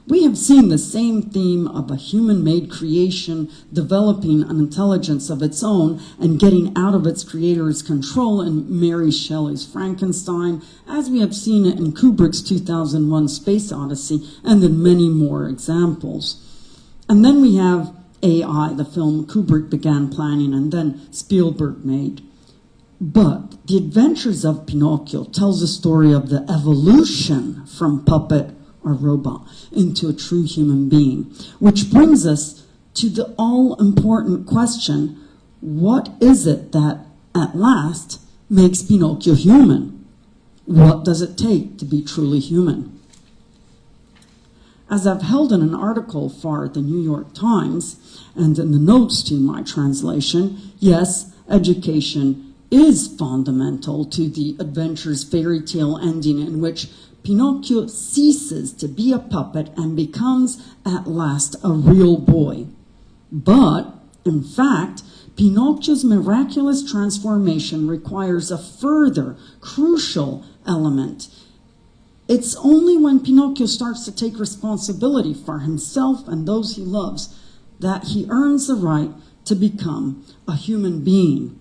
We have seen the same theme of a human-made creation developing an intelligence of its own and getting out of its creator's control in Mary Shelley's Frankenstein, as we have seen it in Kubrick's 2001 Space Odyssey, and in many more examples. And then we have AI, the film Kubrick began planning and then Spielberg made. But The Adventures of Pinocchio tells the story of the evolution from puppet or robot into a true human being, which brings us to the all-important question, what is it that at last makes Pinocchio human? What does it take to be truly human? As I've held in an article for the New York Times and in the notes to my translation, yes, education is fundamental to the adventure's fairy tale ending in which Pinocchio ceases to be a puppet and becomes at last a real boy. But, in fact, Pinocchio's miraculous transformation requires a further crucial element. It's only when Pinocchio starts to take responsibility for himself and those he loves that he earns the right to become a human being.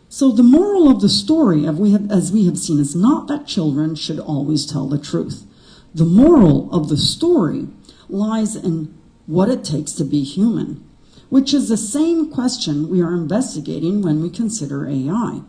So the moral of the story, as we have seen, is not that children should always tell the truth. The moral of the story lies in what it takes to be human, which is the same question we are investigating when we consider AI.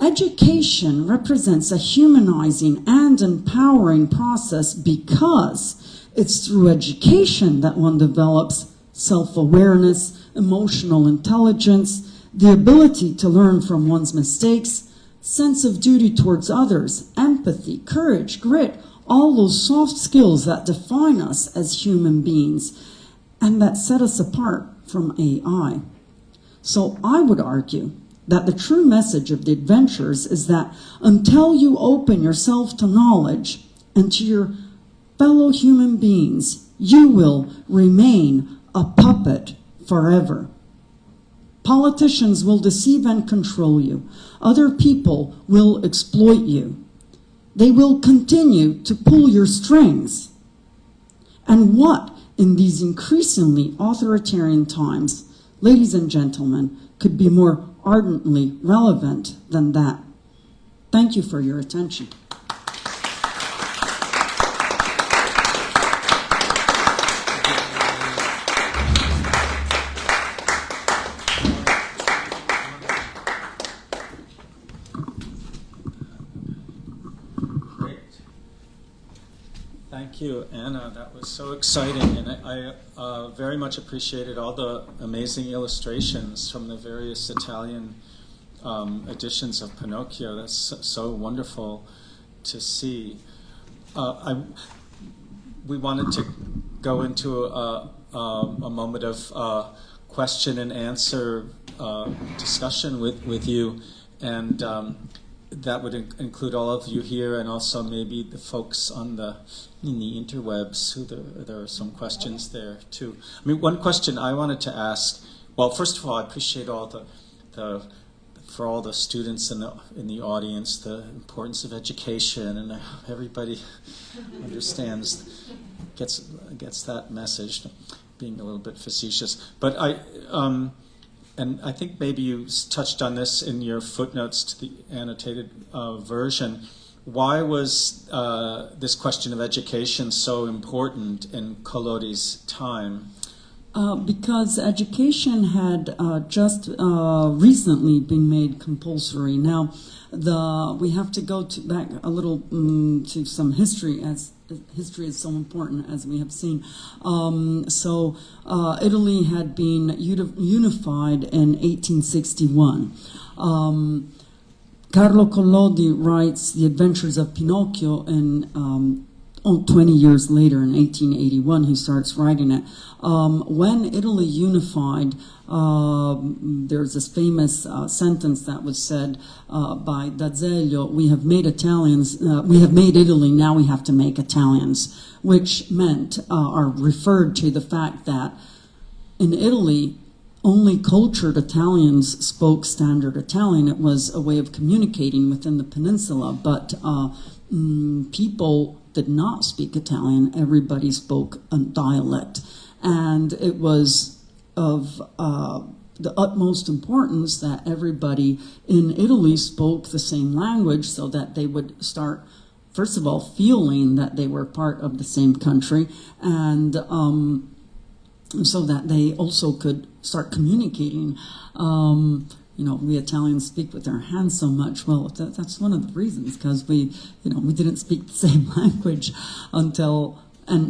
Education represents a humanizing and empowering process because it's through education that one develops self-awareness, emotional intelligence, the ability to learn from one's mistakes, sense of duty towards others, empathy, courage, grit, all those soft skills that define us as human beings and that set us apart from AI. So I would argue that the true message of the adventures is that until you open yourself to knowledge and to your fellow human beings, you will remain a puppet forever. Politicians will deceive and control you. Other people will exploit you. They will continue to pull your strings. And what, in these increasingly authoritarian times, ladies and gentlemen, could be more ardently relevant than that. Thank you for your attention. Thank you, Anna. That was so exciting, and I very much appreciated all the amazing illustrations from the various Italian editions of Pinocchio. That's so wonderful to see. We wanted to go into a moment of question and answer discussion with you, and that would include all of you here, and also maybe the folks in the interwebs. There are some questions there too. I mean, one question I wanted to ask. Well, first of all, I appreciate all for all the students in the audience, the importance of education, and everybody understands, gets that message. Being a little bit facetious, but and I think maybe you touched on this in your footnotes to the annotated version. Why was this question of education so important in Collodi's time? Because education had just recently been made compulsory. Now, we have to go back a little to some history, as history is so important, as we have seen. Italy had been unified in 1861. Carlo Collodi writes The Adventures of Pinocchio in 20 years later, in 1881, he starts writing it. When Italy unified, there's this famous sentence that was said by D'Azeglio: "We have made we have made Italy, now we have to make Italians," which meant, or referred to the fact that in Italy, only cultured Italians spoke standard Italian. It was a way of communicating within the peninsula, but people did not speak Italian. Everybody spoke a dialect. And it was of the utmost importance that everybody in Italy spoke the same language, so that they would start, first of all, feeling that they were part of the same country, and so that they also could start communicating. We Italians speak with our hands so much. Well, that's one of the reasons, because we didn't speak the same language until it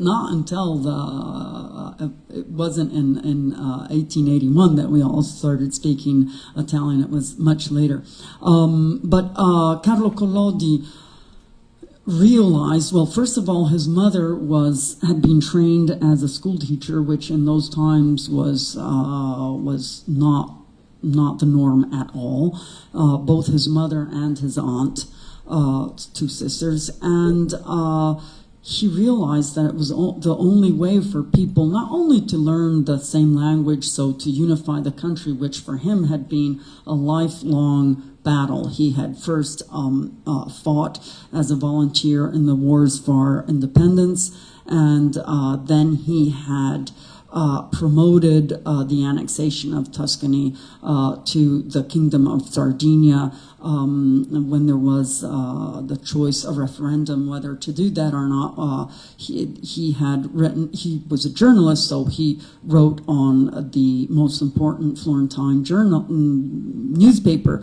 wasn't in 1881 that we all started speaking Italian. It was much later. But Carlo Collodi realized, well, first of all, his mother had been trained as a school teacher, which in those times was not the norm at all. Both his mother and his aunt, two sisters, and he realized that it was the only way for people not only to learn the same language, so to unify the country, which for him had been a lifelong battle. He had first fought as a volunteer in the wars for independence, and then he had promoted the annexation of Tuscany to the Kingdom of Sardinia when there was the choice, a referendum, whether to do that or not. He was a journalist, so he wrote on the most important Florentine newspaper.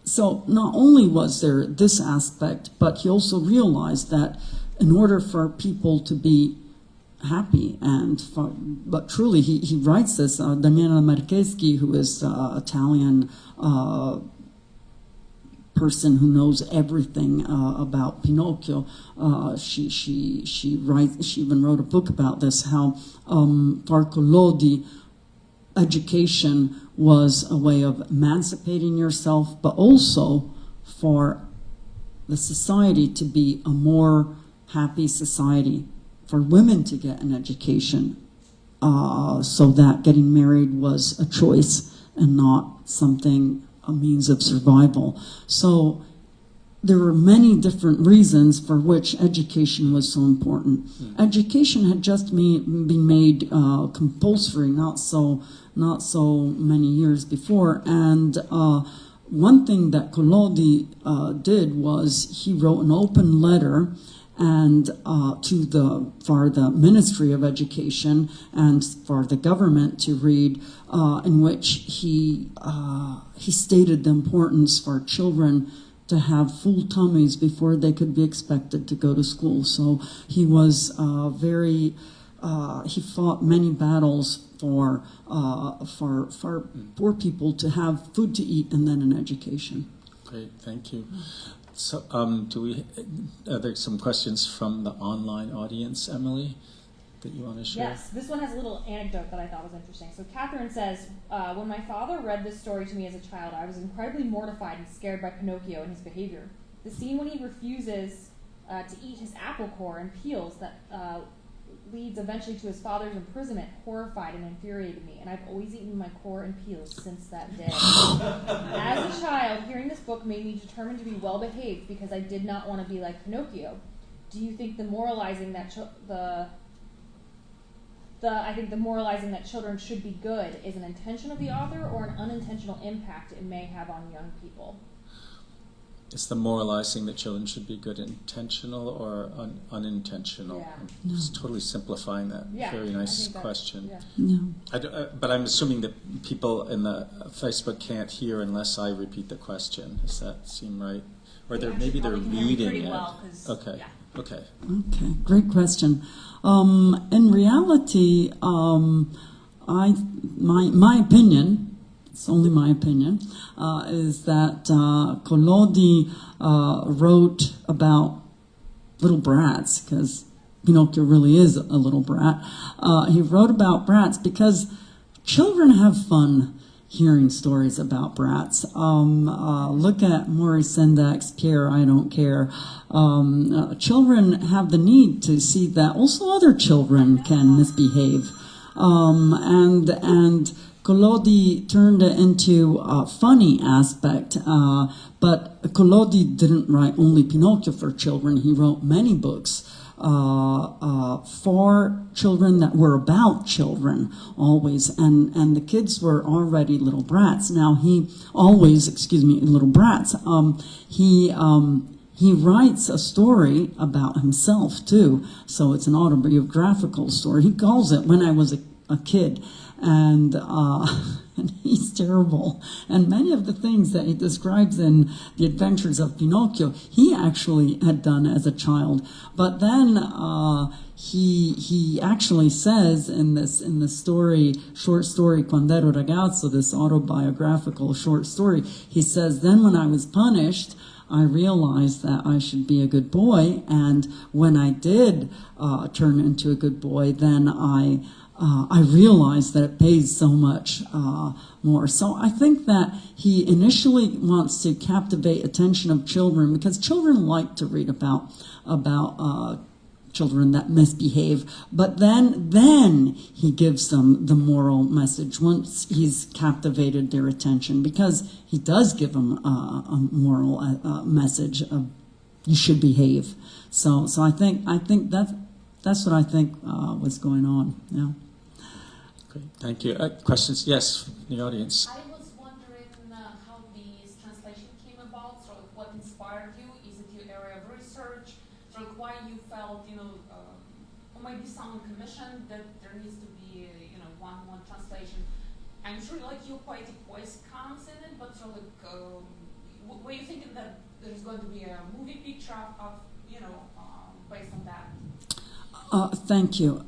So not only was there this aspect, but he also realized that in order for people to be happy but truly, he writes this. Daniela Marcheschi, who is an Italian person who knows everything about Pinocchio, she even wrote a book about this. How for Collodi, education was a way of emancipating yourself, but also for the society to be a more happy society, for women to get an education, so that getting married was a choice and not a means of survival. So there were many different reasons for which education was so important. Education had just been made compulsory not so many years before, and one thing that Collodi did was he wrote an open letter and for the Ministry of Education and for the government to read, in which he stated the importance for children to have full tummies before they could be expected to go to school. So he was he fought many battles for poor people to have food to eat and then an education. Great, thank you. So, are there some questions from the online audience, Emily, that you want to share? Yes, this one has a little anecdote that I thought was interesting. So Catherine says, when my father read this story to me as a child, I was incredibly mortified and scared by Pinocchio and his behavior. The scene when he refuses to eat his apple core and peels that leads eventually to his father's imprisonment horrified and infuriated me, and I've always eaten my core and peels since that day. As a child, hearing this book made me determined to be well-behaved because I did not want to be like Pinocchio. Do you think the moralizing that the moralizing that children should be good is an intention of the author or an unintentional impact it may have on young people? Is the moralizing that children should be good intentional or unintentional? Yeah. I'm just totally simplifying that. Yeah, Very nice question. Yeah. No. But I'm assuming that people in the Facebook can't hear unless I repeat the question. Does that seem right? Or maybe they're reading it. Well, okay. Yeah. Okay. Okay, great question. In reality, my opinion, it's only my opinion, is that Collodi wrote about little brats, because Pinocchio really is a little brat. He wrote about brats because children have fun hearing stories about brats. Look at Maurice Sendak's Care, I Don't Care. Children have the need to see that also other children can misbehave. And Collodi turned it into a funny aspect, but Collodi didn't write only Pinocchio for children. He wrote many books for children that were about children always, and the kids were already little brats. Now little brats. He writes a story about himself too, so it's an autobiographical story. He calls it When I Was a Kid, and he's terrible. And many of the things that he describes in The Adventures of Pinocchio, he actually had done as a child. But then he actually says in the short story Quando ero ragazzo, this autobiographical short story, he says, then when I was punished, I realized that I should be a good boy, and when I did turn into a good boy, then I realized that it pays so much more. So I think that he initially wants to captivate attention of children because children like to read about children that misbehave. But then he gives them the moral message once he's captivated their attention, because he does give them a moral message of you should behave. So I think that's what I think was going on. Yeah. Great. Thank you. Questions? Yes, in the audience. I was wondering how this translation came about, sort of what inspired you. Is it your area of research? Sort of why you felt, or maybe someone commissioned that there needs to be, one translation. I'm sure your poetic voice comes in it, but sort of, were you thinking that there's going to be a movie picture of based on that? Thank you.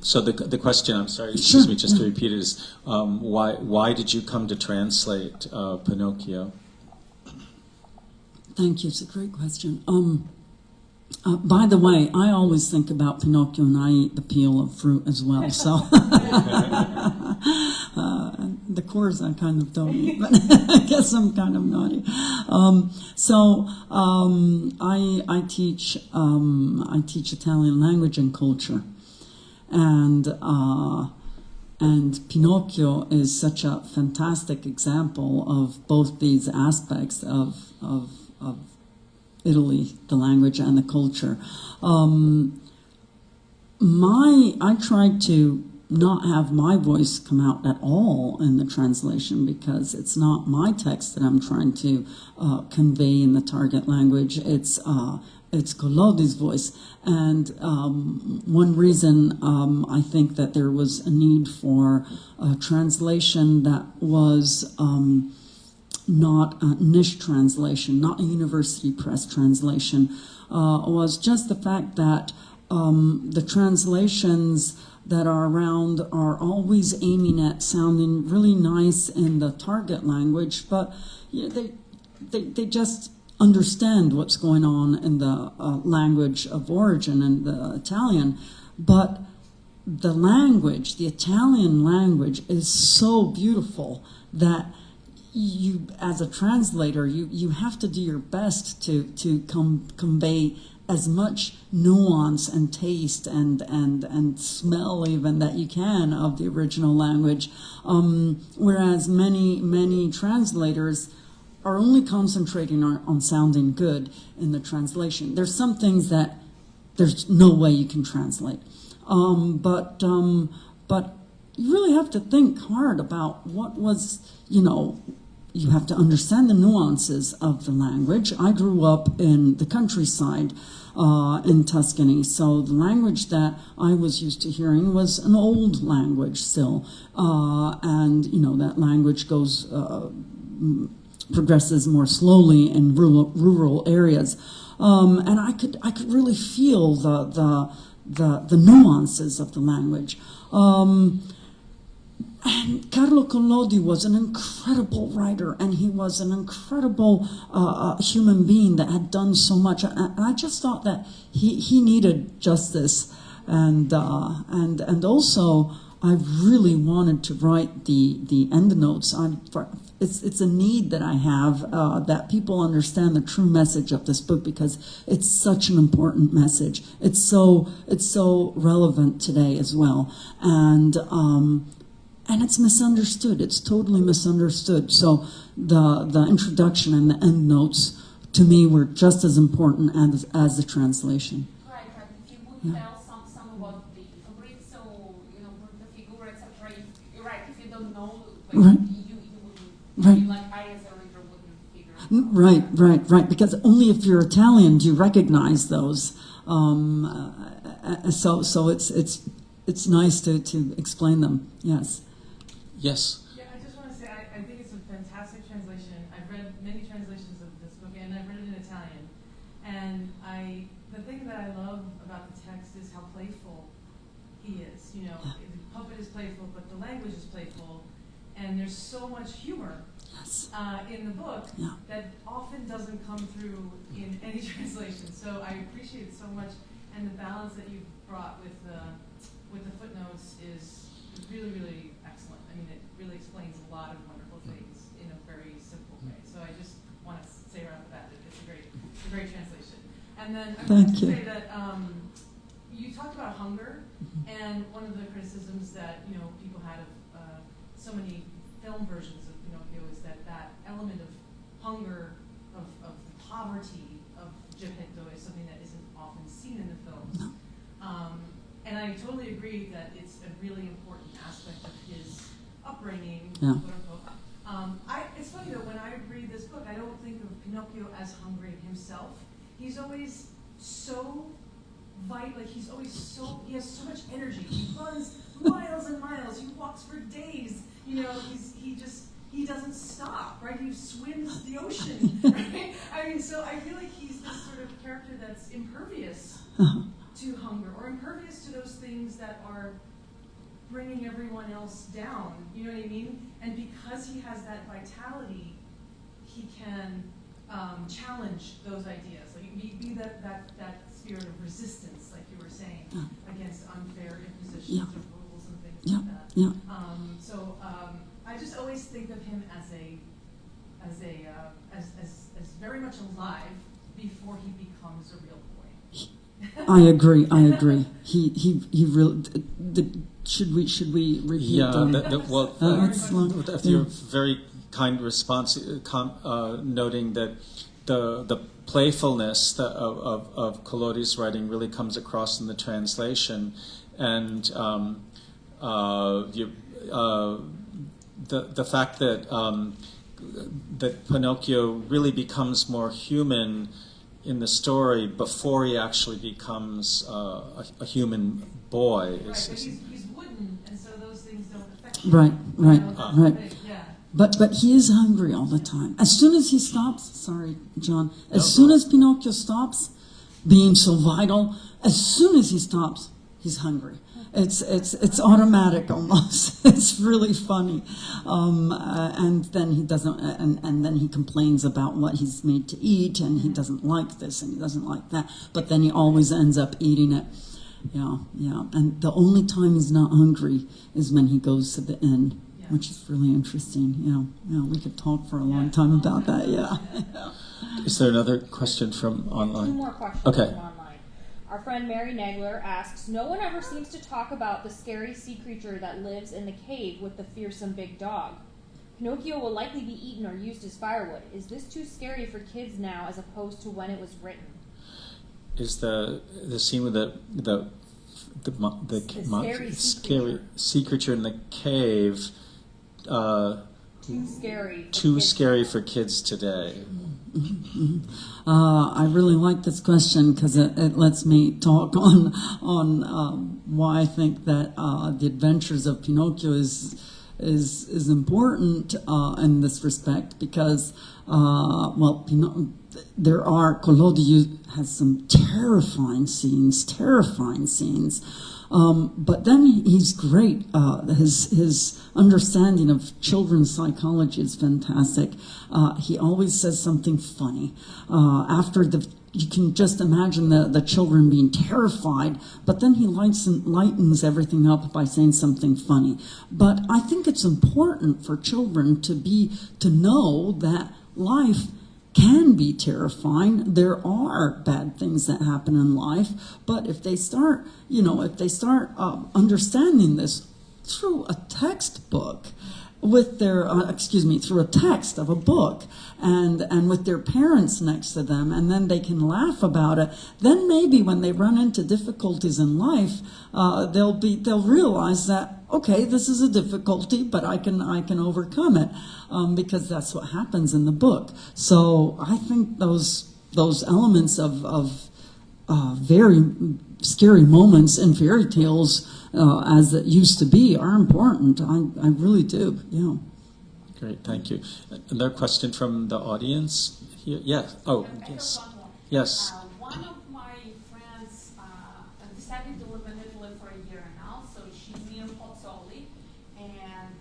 So the question, I'm sorry, Sure. excuse me, just to repeat it, is why did you come to translate Pinocchio? Thank you. It's a great question. By the way, I always think about Pinocchio, and I eat the peel of fruit as well. So the cores I kind of don't eat, but I guess I'm kind of naughty. I teach Italian language and culture, and Pinocchio is such a fantastic example of both these aspects of Italy, the language and the culture. I tried to not have my voice come out at all in the translation because it's not my text that I'm trying to convey in the target language. It's Collodi's voice. And one reason I think that there was a need for a translation that was not a niche translation, not a university press translation, was just the fact that the translations that are around are always aiming at sounding really nice in the target language, but they just understand what's going on in the language of origin in the Italian. But the language, the Italian language, is so beautiful that you, as a translator, you have to do your best to convey as much nuance and taste and smell even that you can of the original language, whereas many translators are only concentrating on sounding good in the translation. There's some things that there's no way you can translate, but you really have to think hard about what was, you have to understand the nuances of the language. I grew up in the countryside in Tuscany, so the language that I was used to hearing was an old language still, and that language progresses more slowly in rural areas, and I could really feel the nuances of the language. And Carlo Collodi was an incredible writer, and he was an incredible human being that had done so much. And I just thought that he needed justice, and also I really wanted to write the endnotes. It's a need that I have that people understand the true message of this book because it's such an important message. It's so relevant today as well, and it's misunderstood. It's totally misunderstood. So the introduction and the endnotes, to me, were just as important as the translation. Right. If you would tell some about the fabrizio, the figure, etc. You're right. If you don't know, Right. you wouldn't. Like I as a reader wouldn't figure it out. Right. Because only if you're Italian do you recognize those. So it's nice to explain them. Yes. Yes. Yeah, I just want to say I think it's a fantastic translation. I've read many translations of this book, and I've read it in Italian. And the thing that I love about the text is how playful he is. The puppet is playful, but the language is playful, and there's so much humor in the book that often doesn't come through in any translation. So I appreciate it so much, and the balance that you've brought with the footnotes is really, really excellent. I mean, it really explains a lot of wonderful things in a very simple way. So I just want to say right off the bat that it's a great translation. And then I want to say that you talked about hunger, and one of the criticisms that people had of so many film versions of Pinocchio is that element of hunger, of the poverty of Geppetto is something that isn't often seen in the films. And I totally agree that it's a really important aspect of his upbringing, quote unquote. It's funny though, when I read this book, I don't think of Pinocchio as hungry himself. He's always so vital, he has so much energy. He runs miles and miles, he walks for days, he doesn't stop, right? He swims the ocean, right? I mean, so I feel like he's this sort of character that's impervious to hunger, or impervious to those things that are bringing everyone else down, you know what I mean? And because he has that vitality, he can challenge those ideas, like be that spirit of resistance, like you were saying, against unfair impositions of rules and things like that. So I just always think of him as very much alive before he becomes a real boy. I agree. He really. Should we repeat? Yeah. It's long. After your very kind response, noting that the playfulness of Collodi's writing really comes across in the translation, and the fact that that Pinocchio really becomes more human in the story before he actually becomes a human boy. Right, but he's wooden, and so those things don't affect him. Right, right, You know, right. Yeah. But he is hungry all the time. As soon as he stops, sorry, John, as No, soon go as Pinocchio stops being so vital, as soon as he stops, he's hungry. It's automatic almost. It's really funny, and then he doesn't, and then he complains about what he's made to eat, and he doesn't like this and he doesn't like that. But then he always ends up eating it. Yeah. And the only time he's not hungry is when he goes to the inn, Yeah. which is really interesting. Yeah, we could talk for a long time about that. Yeah. Is there another question from Two online? more questions Okay. from online. Our friend Mary Nagler asks, no one ever seems to talk about the scary sea creature that lives in the cave with the fearsome big dog. Pinocchio will likely be eaten or used as firewood. Is this too scary for kids now as opposed to when it was written? Is the scene with the scary sea scary creature. sea creature in the cave Too scary. too kids scary now? for kids today? I really like this question because it lets me talk on why I think that the Adventures of Pinocchio is important in this respect because Collodi has some terrifying scenes, but then he's great. His understanding of children's psychology is fantastic. He always says something funny. You can just imagine the children being terrified, but then he lightens everything up by saying something funny. But I think it's important for children to know that life can be terrifying. There are bad things that happen in life, but if they start understanding this through a textbook, through a text of a book, and with their parents next to them, and then they can laugh about it. Then maybe when they run into difficulties in life, they'll realize that, okay, this is a difficulty, but I can overcome it, because that's what happens in the book. So I think those elements of very scary moments in fairy tales, as it used to be, are important. I really do. Yeah. Great, thank you. Another question from the audience here. Yes. Oh, yes. I have one more. Yes. One of my friends decided to live in Italy for a year now, so she's near Pozzoli, and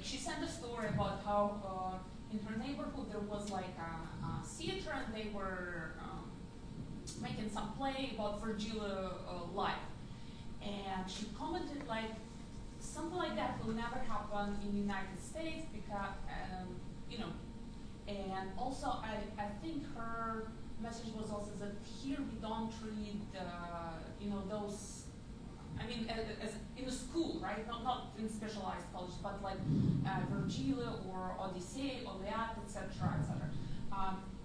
she sent a story about how in her neighborhood there was like a theater, and they were making some play about Virgilio life, and she commented like something like that will never happen in the United States because and also I think her message was also that here we don't treat those, I mean, as in a school, right? Not in specialized college, but like Virgilio or Odyssey, Iliad, etc., etc.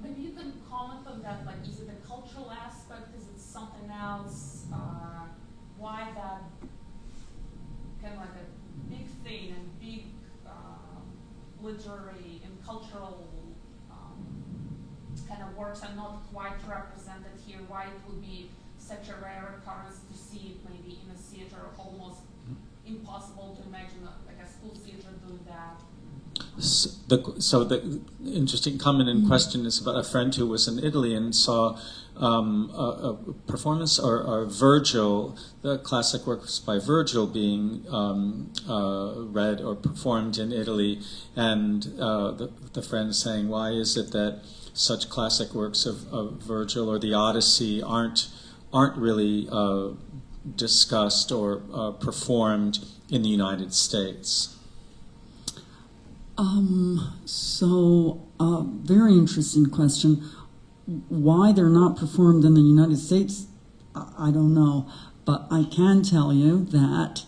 Maybe you can comment on that. Like, is it a cultural aspect? Is it something else? Why that kind of like a big thing and big literary and cultural kind of works are not quite represented here? Why it would be such a rare occurrence to see it maybe in a theater, almost impossible to imagine like a school theater doing that? So the interesting comment in question is about a friend who was in Italy and saw a performance or Virgil, the classic works by Virgil being read or performed in Italy, and the friend saying, why is it that such classic works of Virgil or the Odyssey aren't really discussed or performed in the United States? Very interesting question. Why they're not performed in the United States, I don't know. But I can tell you that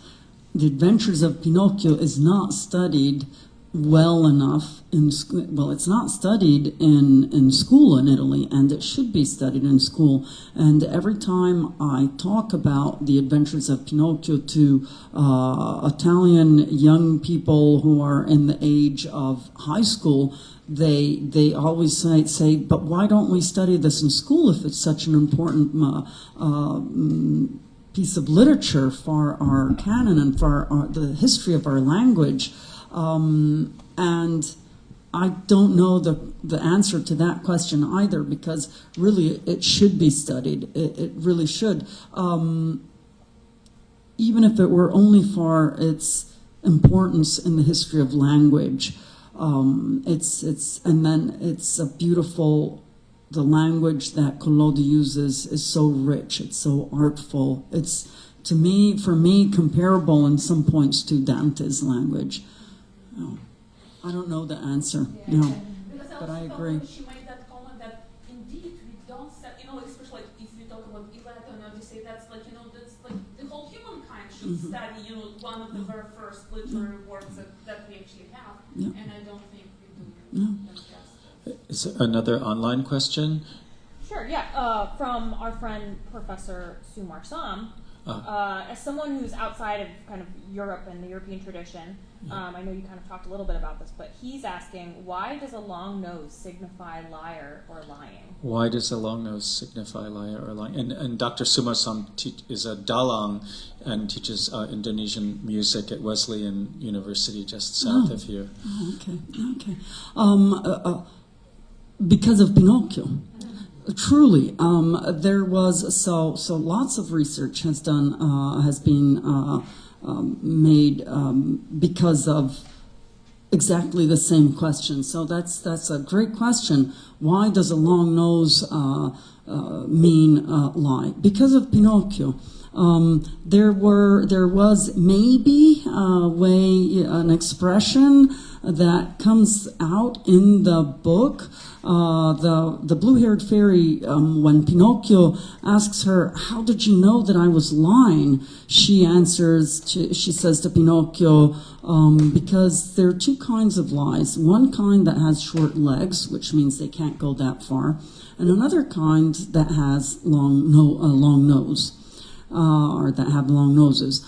The Adventures of Pinocchio is not studied well enough in school. Well, it's not studied in school in Italy, and it should be studied in school. And every time I talk about the adventures of Pinocchio to Italian young people who are in the age of high school, they always say, but why don't we study this in school if it's such an important piece of literature for our canon and for the history of our language? And I don't know the answer to that question either, because really it should be studied. It really should. Even if it were only for its importance in the history of language. And then it's a beautiful, the language that Collodi uses is so rich, it's so artful. It's, for me, comparable in some points to Dante's language. I don't know the answer, no, but I agree. She made that comment that indeed we don't, especially if we talk about Iliad and Odyssey, that's that's the whole humankind should study, one of the very first literary works that we actually have, and I don't think we do them justice. Is there another online question? Sure, yeah. From our friend Professor Sumar Sam. As someone who's outside of kind of Europe and the European tradition, I know you kind of talked a little bit about this, but he's asking, why does a long nose signify liar or lying? Why does a long nose signify liar or lying? And Dr. Sumarsam is a dalang and teaches Indonesian music at Wesleyan University just south of here. Oh, okay. Because of Pinocchio. Truly, there was so lots of research has been made because of exactly the same question. So that's a great question. Why does a long nose mean lie? Because of Pinocchio. There was maybe an expression that comes out in the book. The blue-haired fairy, when Pinocchio asks her, "How did you know that I was lying?" She says to Pinocchio, because there are two kinds of lies. One kind that has short legs, which means they can't go that far, and another kind that has a long nose. Or that have long noses.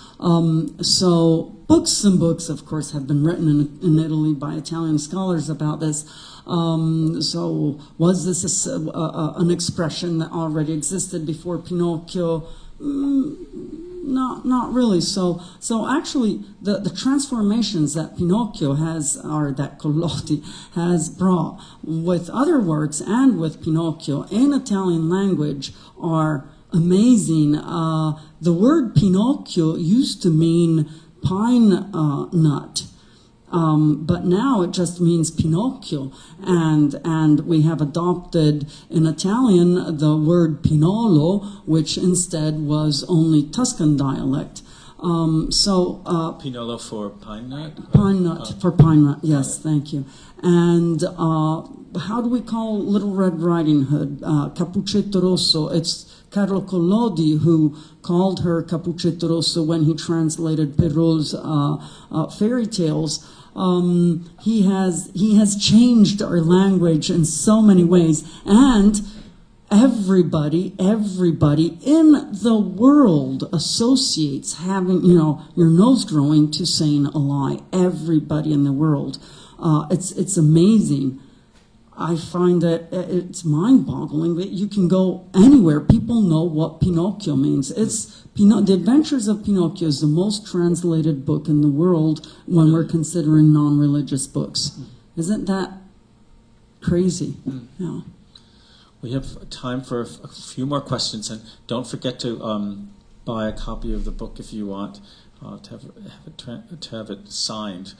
So books and books, of course, have been written in Italy by Italian scholars about this. So was this an expression that already existed before Pinocchio? Not really. So actually, the transformations that Pinocchio has, or that Collodi has brought with other works and with Pinocchio in Italian language are amazing. The word Pinocchio used to mean pine nut, but now it just means Pinocchio, and we have adopted in Italian the word Pinolo, which instead was only Tuscan dialect. Pinolo for pine nut? Pine nut, for pine nut, yes, thank you. And how do we call Little Red Riding Hood? Cappuccetto Rosso. It's Carlo Collodi who called her Cappuccetto Rosso when he translated Perrault's fairy tales. He has changed our language in so many ways, and everybody in the world associates having, your nose growing to saying a lie. Everybody in the world. It's amazing. I find that it's mind-boggling that you can go anywhere. People know what Pinocchio means. The Adventures of Pinocchio is the most translated book in the world when we're considering non-religious books. Isn't that crazy? Yeah. We have time for a few more questions, and don't forget to buy a copy of the book if you want to have it signed.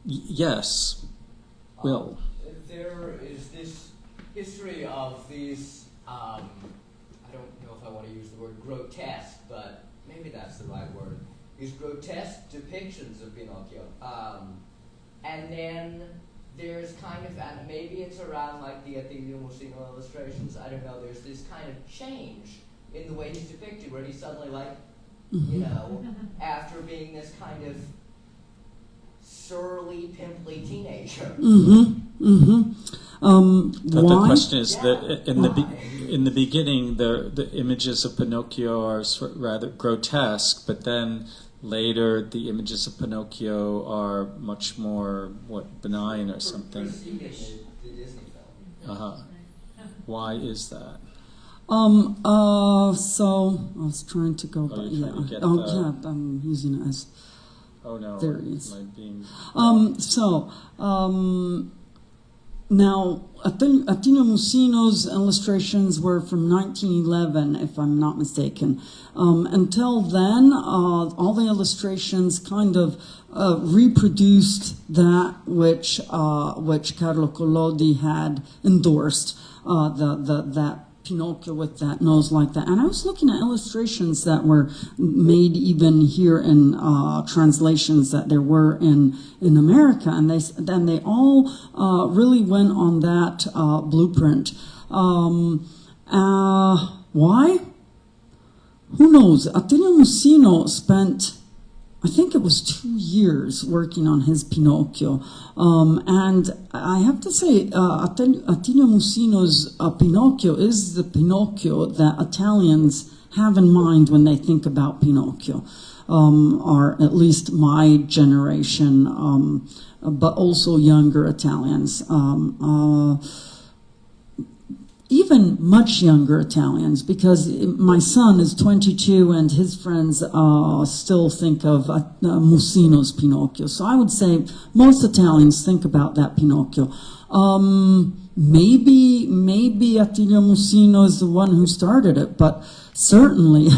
Yes, Will. There is this history of these, I don't know if I want to use the word grotesque, but maybe that's the right word, these grotesque depictions of Pinocchio. And then there's kind of, and maybe it's around like the Attilio Mosino illustrations, I don't know, there's this kind of change in the way he's depicted, where he's suddenly like, after being this kind of surly, pimply teenager. But the Why? question is that in the beginning, the images of Pinocchio are rather grotesque, but then later the images of Pinocchio are much more benign or something. Preceding the Disney film. Why is that? So I was trying to go, Oh, but you're yeah. trying to get Oh, the- yeah, I'm using it as. Oh no, There it is. am I being? Now, Attilio Musino's illustrations were from 1911, if I'm not mistaken. Until then, all the illustrations kind of reproduced that which Carlo Collodi had endorsed, that Pinocchio with that nose like that. And I was looking at illustrations that were made even here in translations that there were in America, and they all really went on that blueprint. Why? Who knows? Attilio Musino spent, I think it was 2 years working on his Pinocchio. And I have to say, Attilio Musino's Pinocchio is the Pinocchio that Italians have in mind when they think about Pinocchio, or at least my generation, but also younger Italians. Even much younger Italians, because my son is 22 and his friends still think of Musino's Pinocchio. So I would say most Italians think about that Pinocchio. Maybe Attilio Musino is the one who started it, but certainly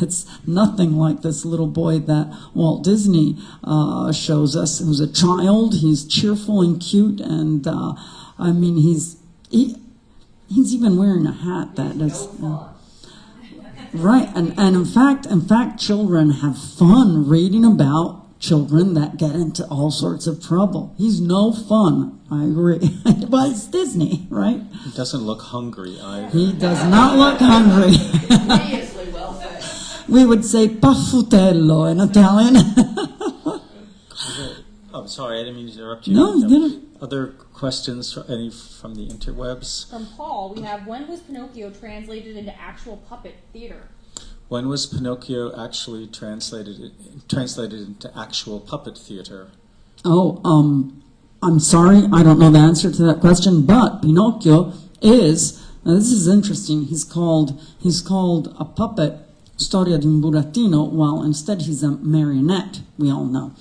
it's nothing like this little boy that Walt Disney shows us, who's a child. He's cheerful and cute, and I mean, he's even wearing a hat that is right. And in fact, children have fun reading about children that get into all sorts of trouble. He's no fun. I agree. But it's Disney, right? He doesn't look hungry either. He does not look hungry. Hideously well fed. We would say paffutello in Italian. Oh, sorry, I didn't mean to interrupt you. No, you didn't. Other questions from the interwebs? From Paul, we have, when was Pinocchio translated into actual puppet theater? When was Pinocchio actually translated into actual puppet theater? Oh, I'm sorry, I don't know the answer to that question, but Pinocchio is, now this is interesting, he's called a puppet, Storia di un burattino, while instead he's a marionette, we all know.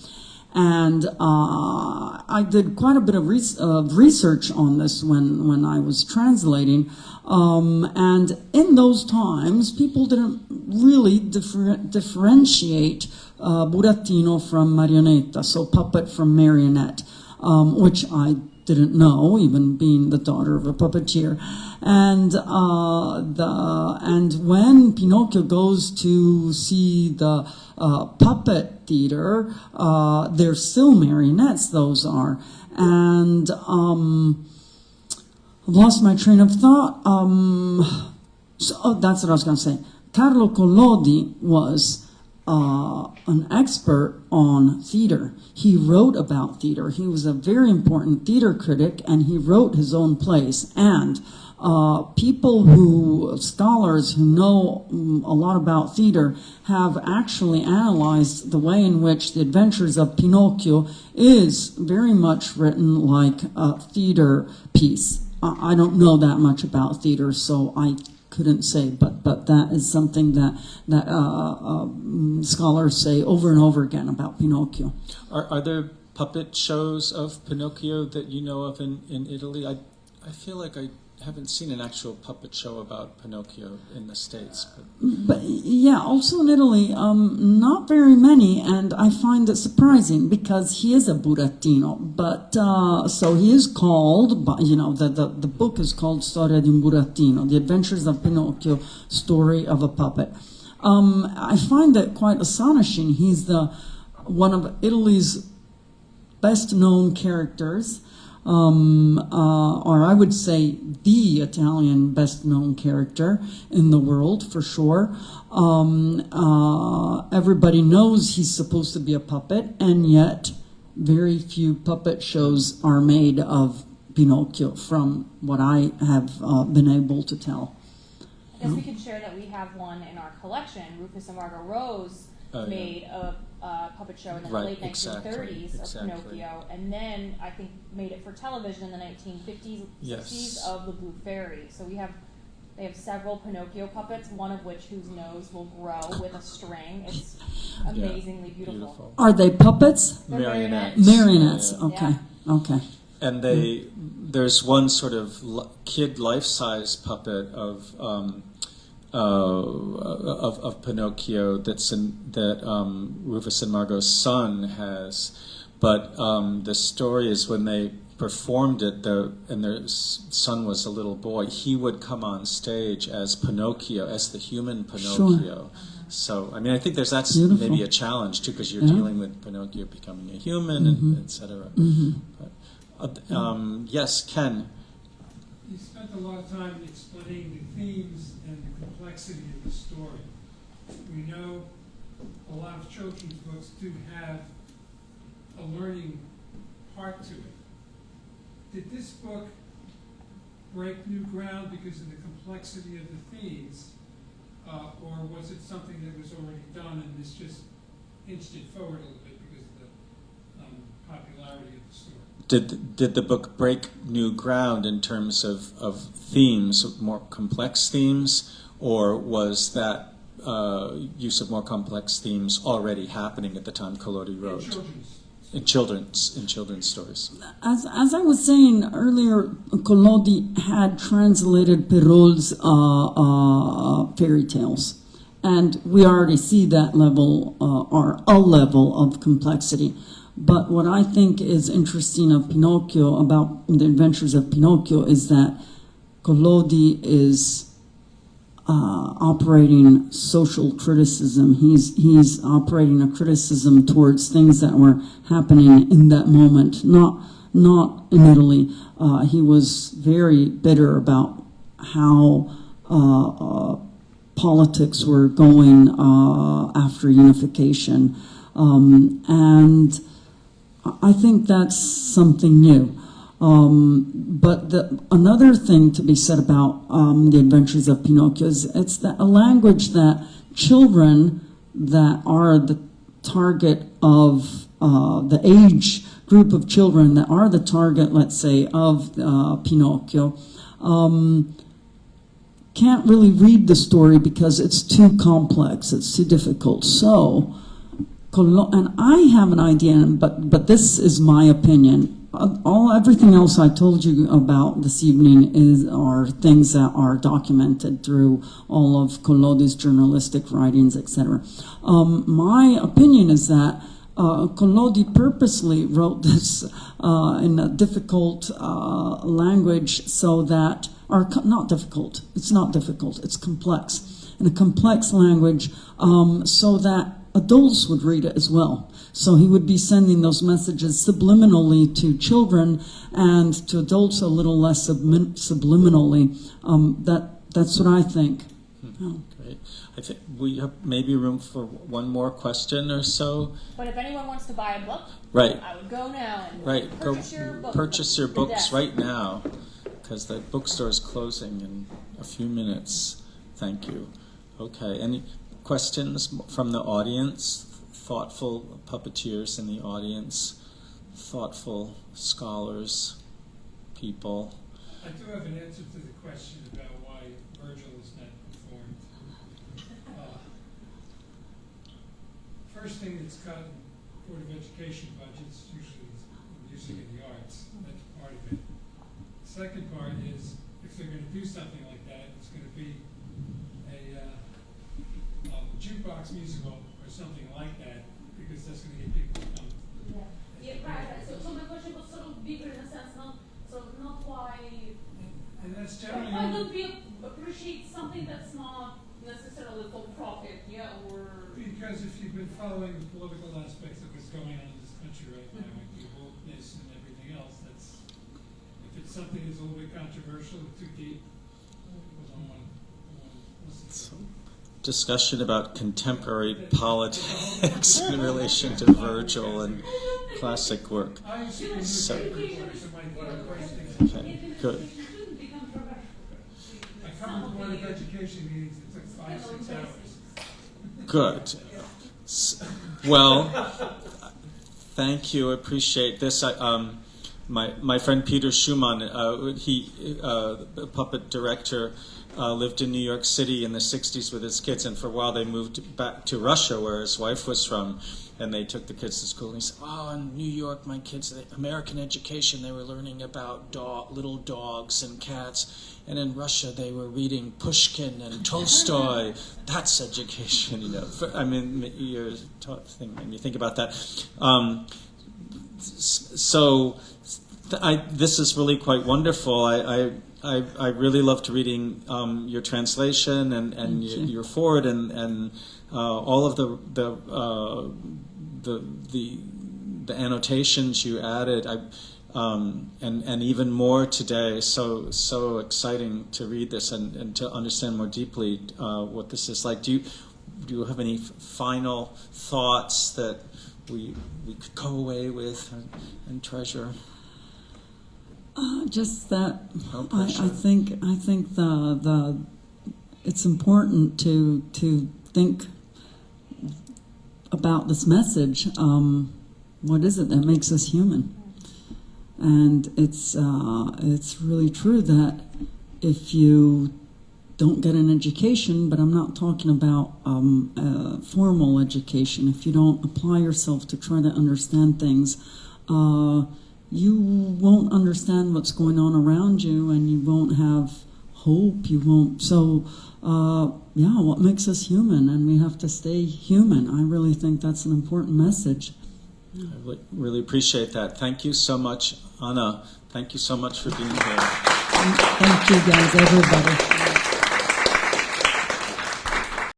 And I did quite a bit of research on this when I was translating. And in those times, people didn't really differentiate burattino from marionetta, so puppet from marionette, which I didn't know, even being the daughter of a puppeteer. And when Pinocchio goes to see the puppet theater, they're still marionettes, those are. And I've lost my train of thought. That's what I was going to say. Carlo Collodi was an expert on theater. He wrote about theater. He was a very important theater critic, and he wrote his own plays. And scholars who know a lot about theater have actually analyzed the way in which The Adventures of Pinocchio is very much written like a theater piece. I don't know that much about theater, so I couldn't say, but that is something that scholars say over and over again about Pinocchio. Are there puppet shows of Pinocchio that you know of in Italy? I feel like I haven't seen an actual puppet show about Pinocchio in the States. But yeah, also in Italy, not very many, and I find it surprising because he is a burattino. But so he is called, the book is called Storia di un burattino, The Adventures of Pinocchio, Story of a Puppet. I find it quite astonishing. He's one of Italy's best known characters. Or I would say the Italian best-known character in the world, for sure. Everybody knows he's supposed to be a puppet, and yet very few puppet shows are made of Pinocchio, from what I have been able to tell. I guess we can share that we have one in our collection. Rufus and Margot Rose made a puppet show in the late 1930s of Pinocchio, and then I think made it for television in the 1950s, 60s of the Blue Fairy. So they have several Pinocchio puppets, one of which whose nose will grow with a string. It's amazingly beautiful. Are they puppets? They're Marionettes. Marionettes. Yeah. Okay. Okay. And there's one sort of kid life-size puppet of Pinocchio that Rufus and Margot's son has, but the story is when they performed it, and their son was a little boy, he would come on stage as Pinocchio, as the human Pinocchio. Sure. So, I mean, I think that's beautiful. Maybe a challenge too, because you're dealing with Pinocchio becoming a human, and etc. Yes, Ken. You spent a lot of time explaining the themes and the complexity of the story. We know a lot of children's books do have a learning part to it. Did this book break new ground because of the complexity of the themes, or was it something that was already done and this just inched it forward a little bit because of the popularity of the story? Did the book break new ground in terms of themes, more complex themes, or was that use of more complex themes already happening at the time Collodi wrote? In children's stories. As I was saying earlier, Collodi had translated Perrault's fairy tales, and we already see that level or a level of complexity. But what I think is interesting of Pinocchio, about the adventures of Pinocchio, is that Collodi is operating social criticism. He's operating a criticism towards things that were happening in that moment, not in Italy. He was very bitter about how politics were going after unification, and I think that's something new. But another thing to be said about the adventures of Pinocchio is it's a language that children that are the target of the age group of children that are the target, let's say, of Pinocchio, can't really read the story because it's too complex, it's too difficult. So, and I have an idea, but this is my opinion. Everything else I told you about this evening are things that are documented through all of Collodi's journalistic writings, etc. My opinion is that Collodi purposely wrote this in a difficult language so that, or not difficult, it's not difficult, it's complex, in a complex language so that adults would read it as well. So he would be sending those messages subliminally to children and to adults a little less subliminally. That's what I think. Great. I think we have maybe room for one more question or so. But if anyone wants to buy a book, right, I would go now and purchase your books right now, because the bookstore is closing in a few minutes. Thank you. Okay. Any questions from the audience? Thoughtful puppeteers in the audience, thoughtful scholars, people. I do have an answer to the question about why Virgil is not performed. First thing that's cut in Board of Education budgets usually is music and the arts. That's part of it. The second part is if they're going to do something like that, it's going to be a jukebox musical or something like that, because that's going to get people to come. Yeah, right. So my question was sort of bigger in a sense, not why. And that's generally. Why don't we appreciate something that's not necessarily for profit, or? Because if you've been following the political aspects of what's going on in this country right now, and the wokeness and everything else, if it's something that's a little bit controversial or too deep, people don't want to listen to it. discussion about contemporary politics in relation to Virgil and classic work. So, okay, good. I covered Board of Education meetings, it took 5-6 hours. Good. Well, thank you. I appreciate this. My friend Peter Schumann, a puppet director, lived in New York City in the 60s with his kids, and for a while they moved back to Russia, where his wife was from, and they took the kids to school. And he said, "Oh, in New York, my kids, American education, they were learning about little dogs and cats, and in Russia they were reading Pushkin and Tolstoy. That's education, you know." I mean, your thing made me think about that. This is really quite wonderful. I really loved reading your translation and your forward and all of the annotations you added. And even more today. So exciting to read this and to understand more deeply what this is like. Do you have any final thoughts that we could go away with and treasure? Just that No I pressure. think the it's important to think about this message. What is it that makes us human? And it's really true that if you don't get an education, but I'm not talking about formal education, if you don't apply yourself to try to understand things, you won't understand what's going on around you, and you won't have hope. You won't. So, what makes us human? And we have to stay human. I really think that's an important message. I really appreciate that. Thank you so much, Anna. Thank you so much for being here. Thank you guys, everybody.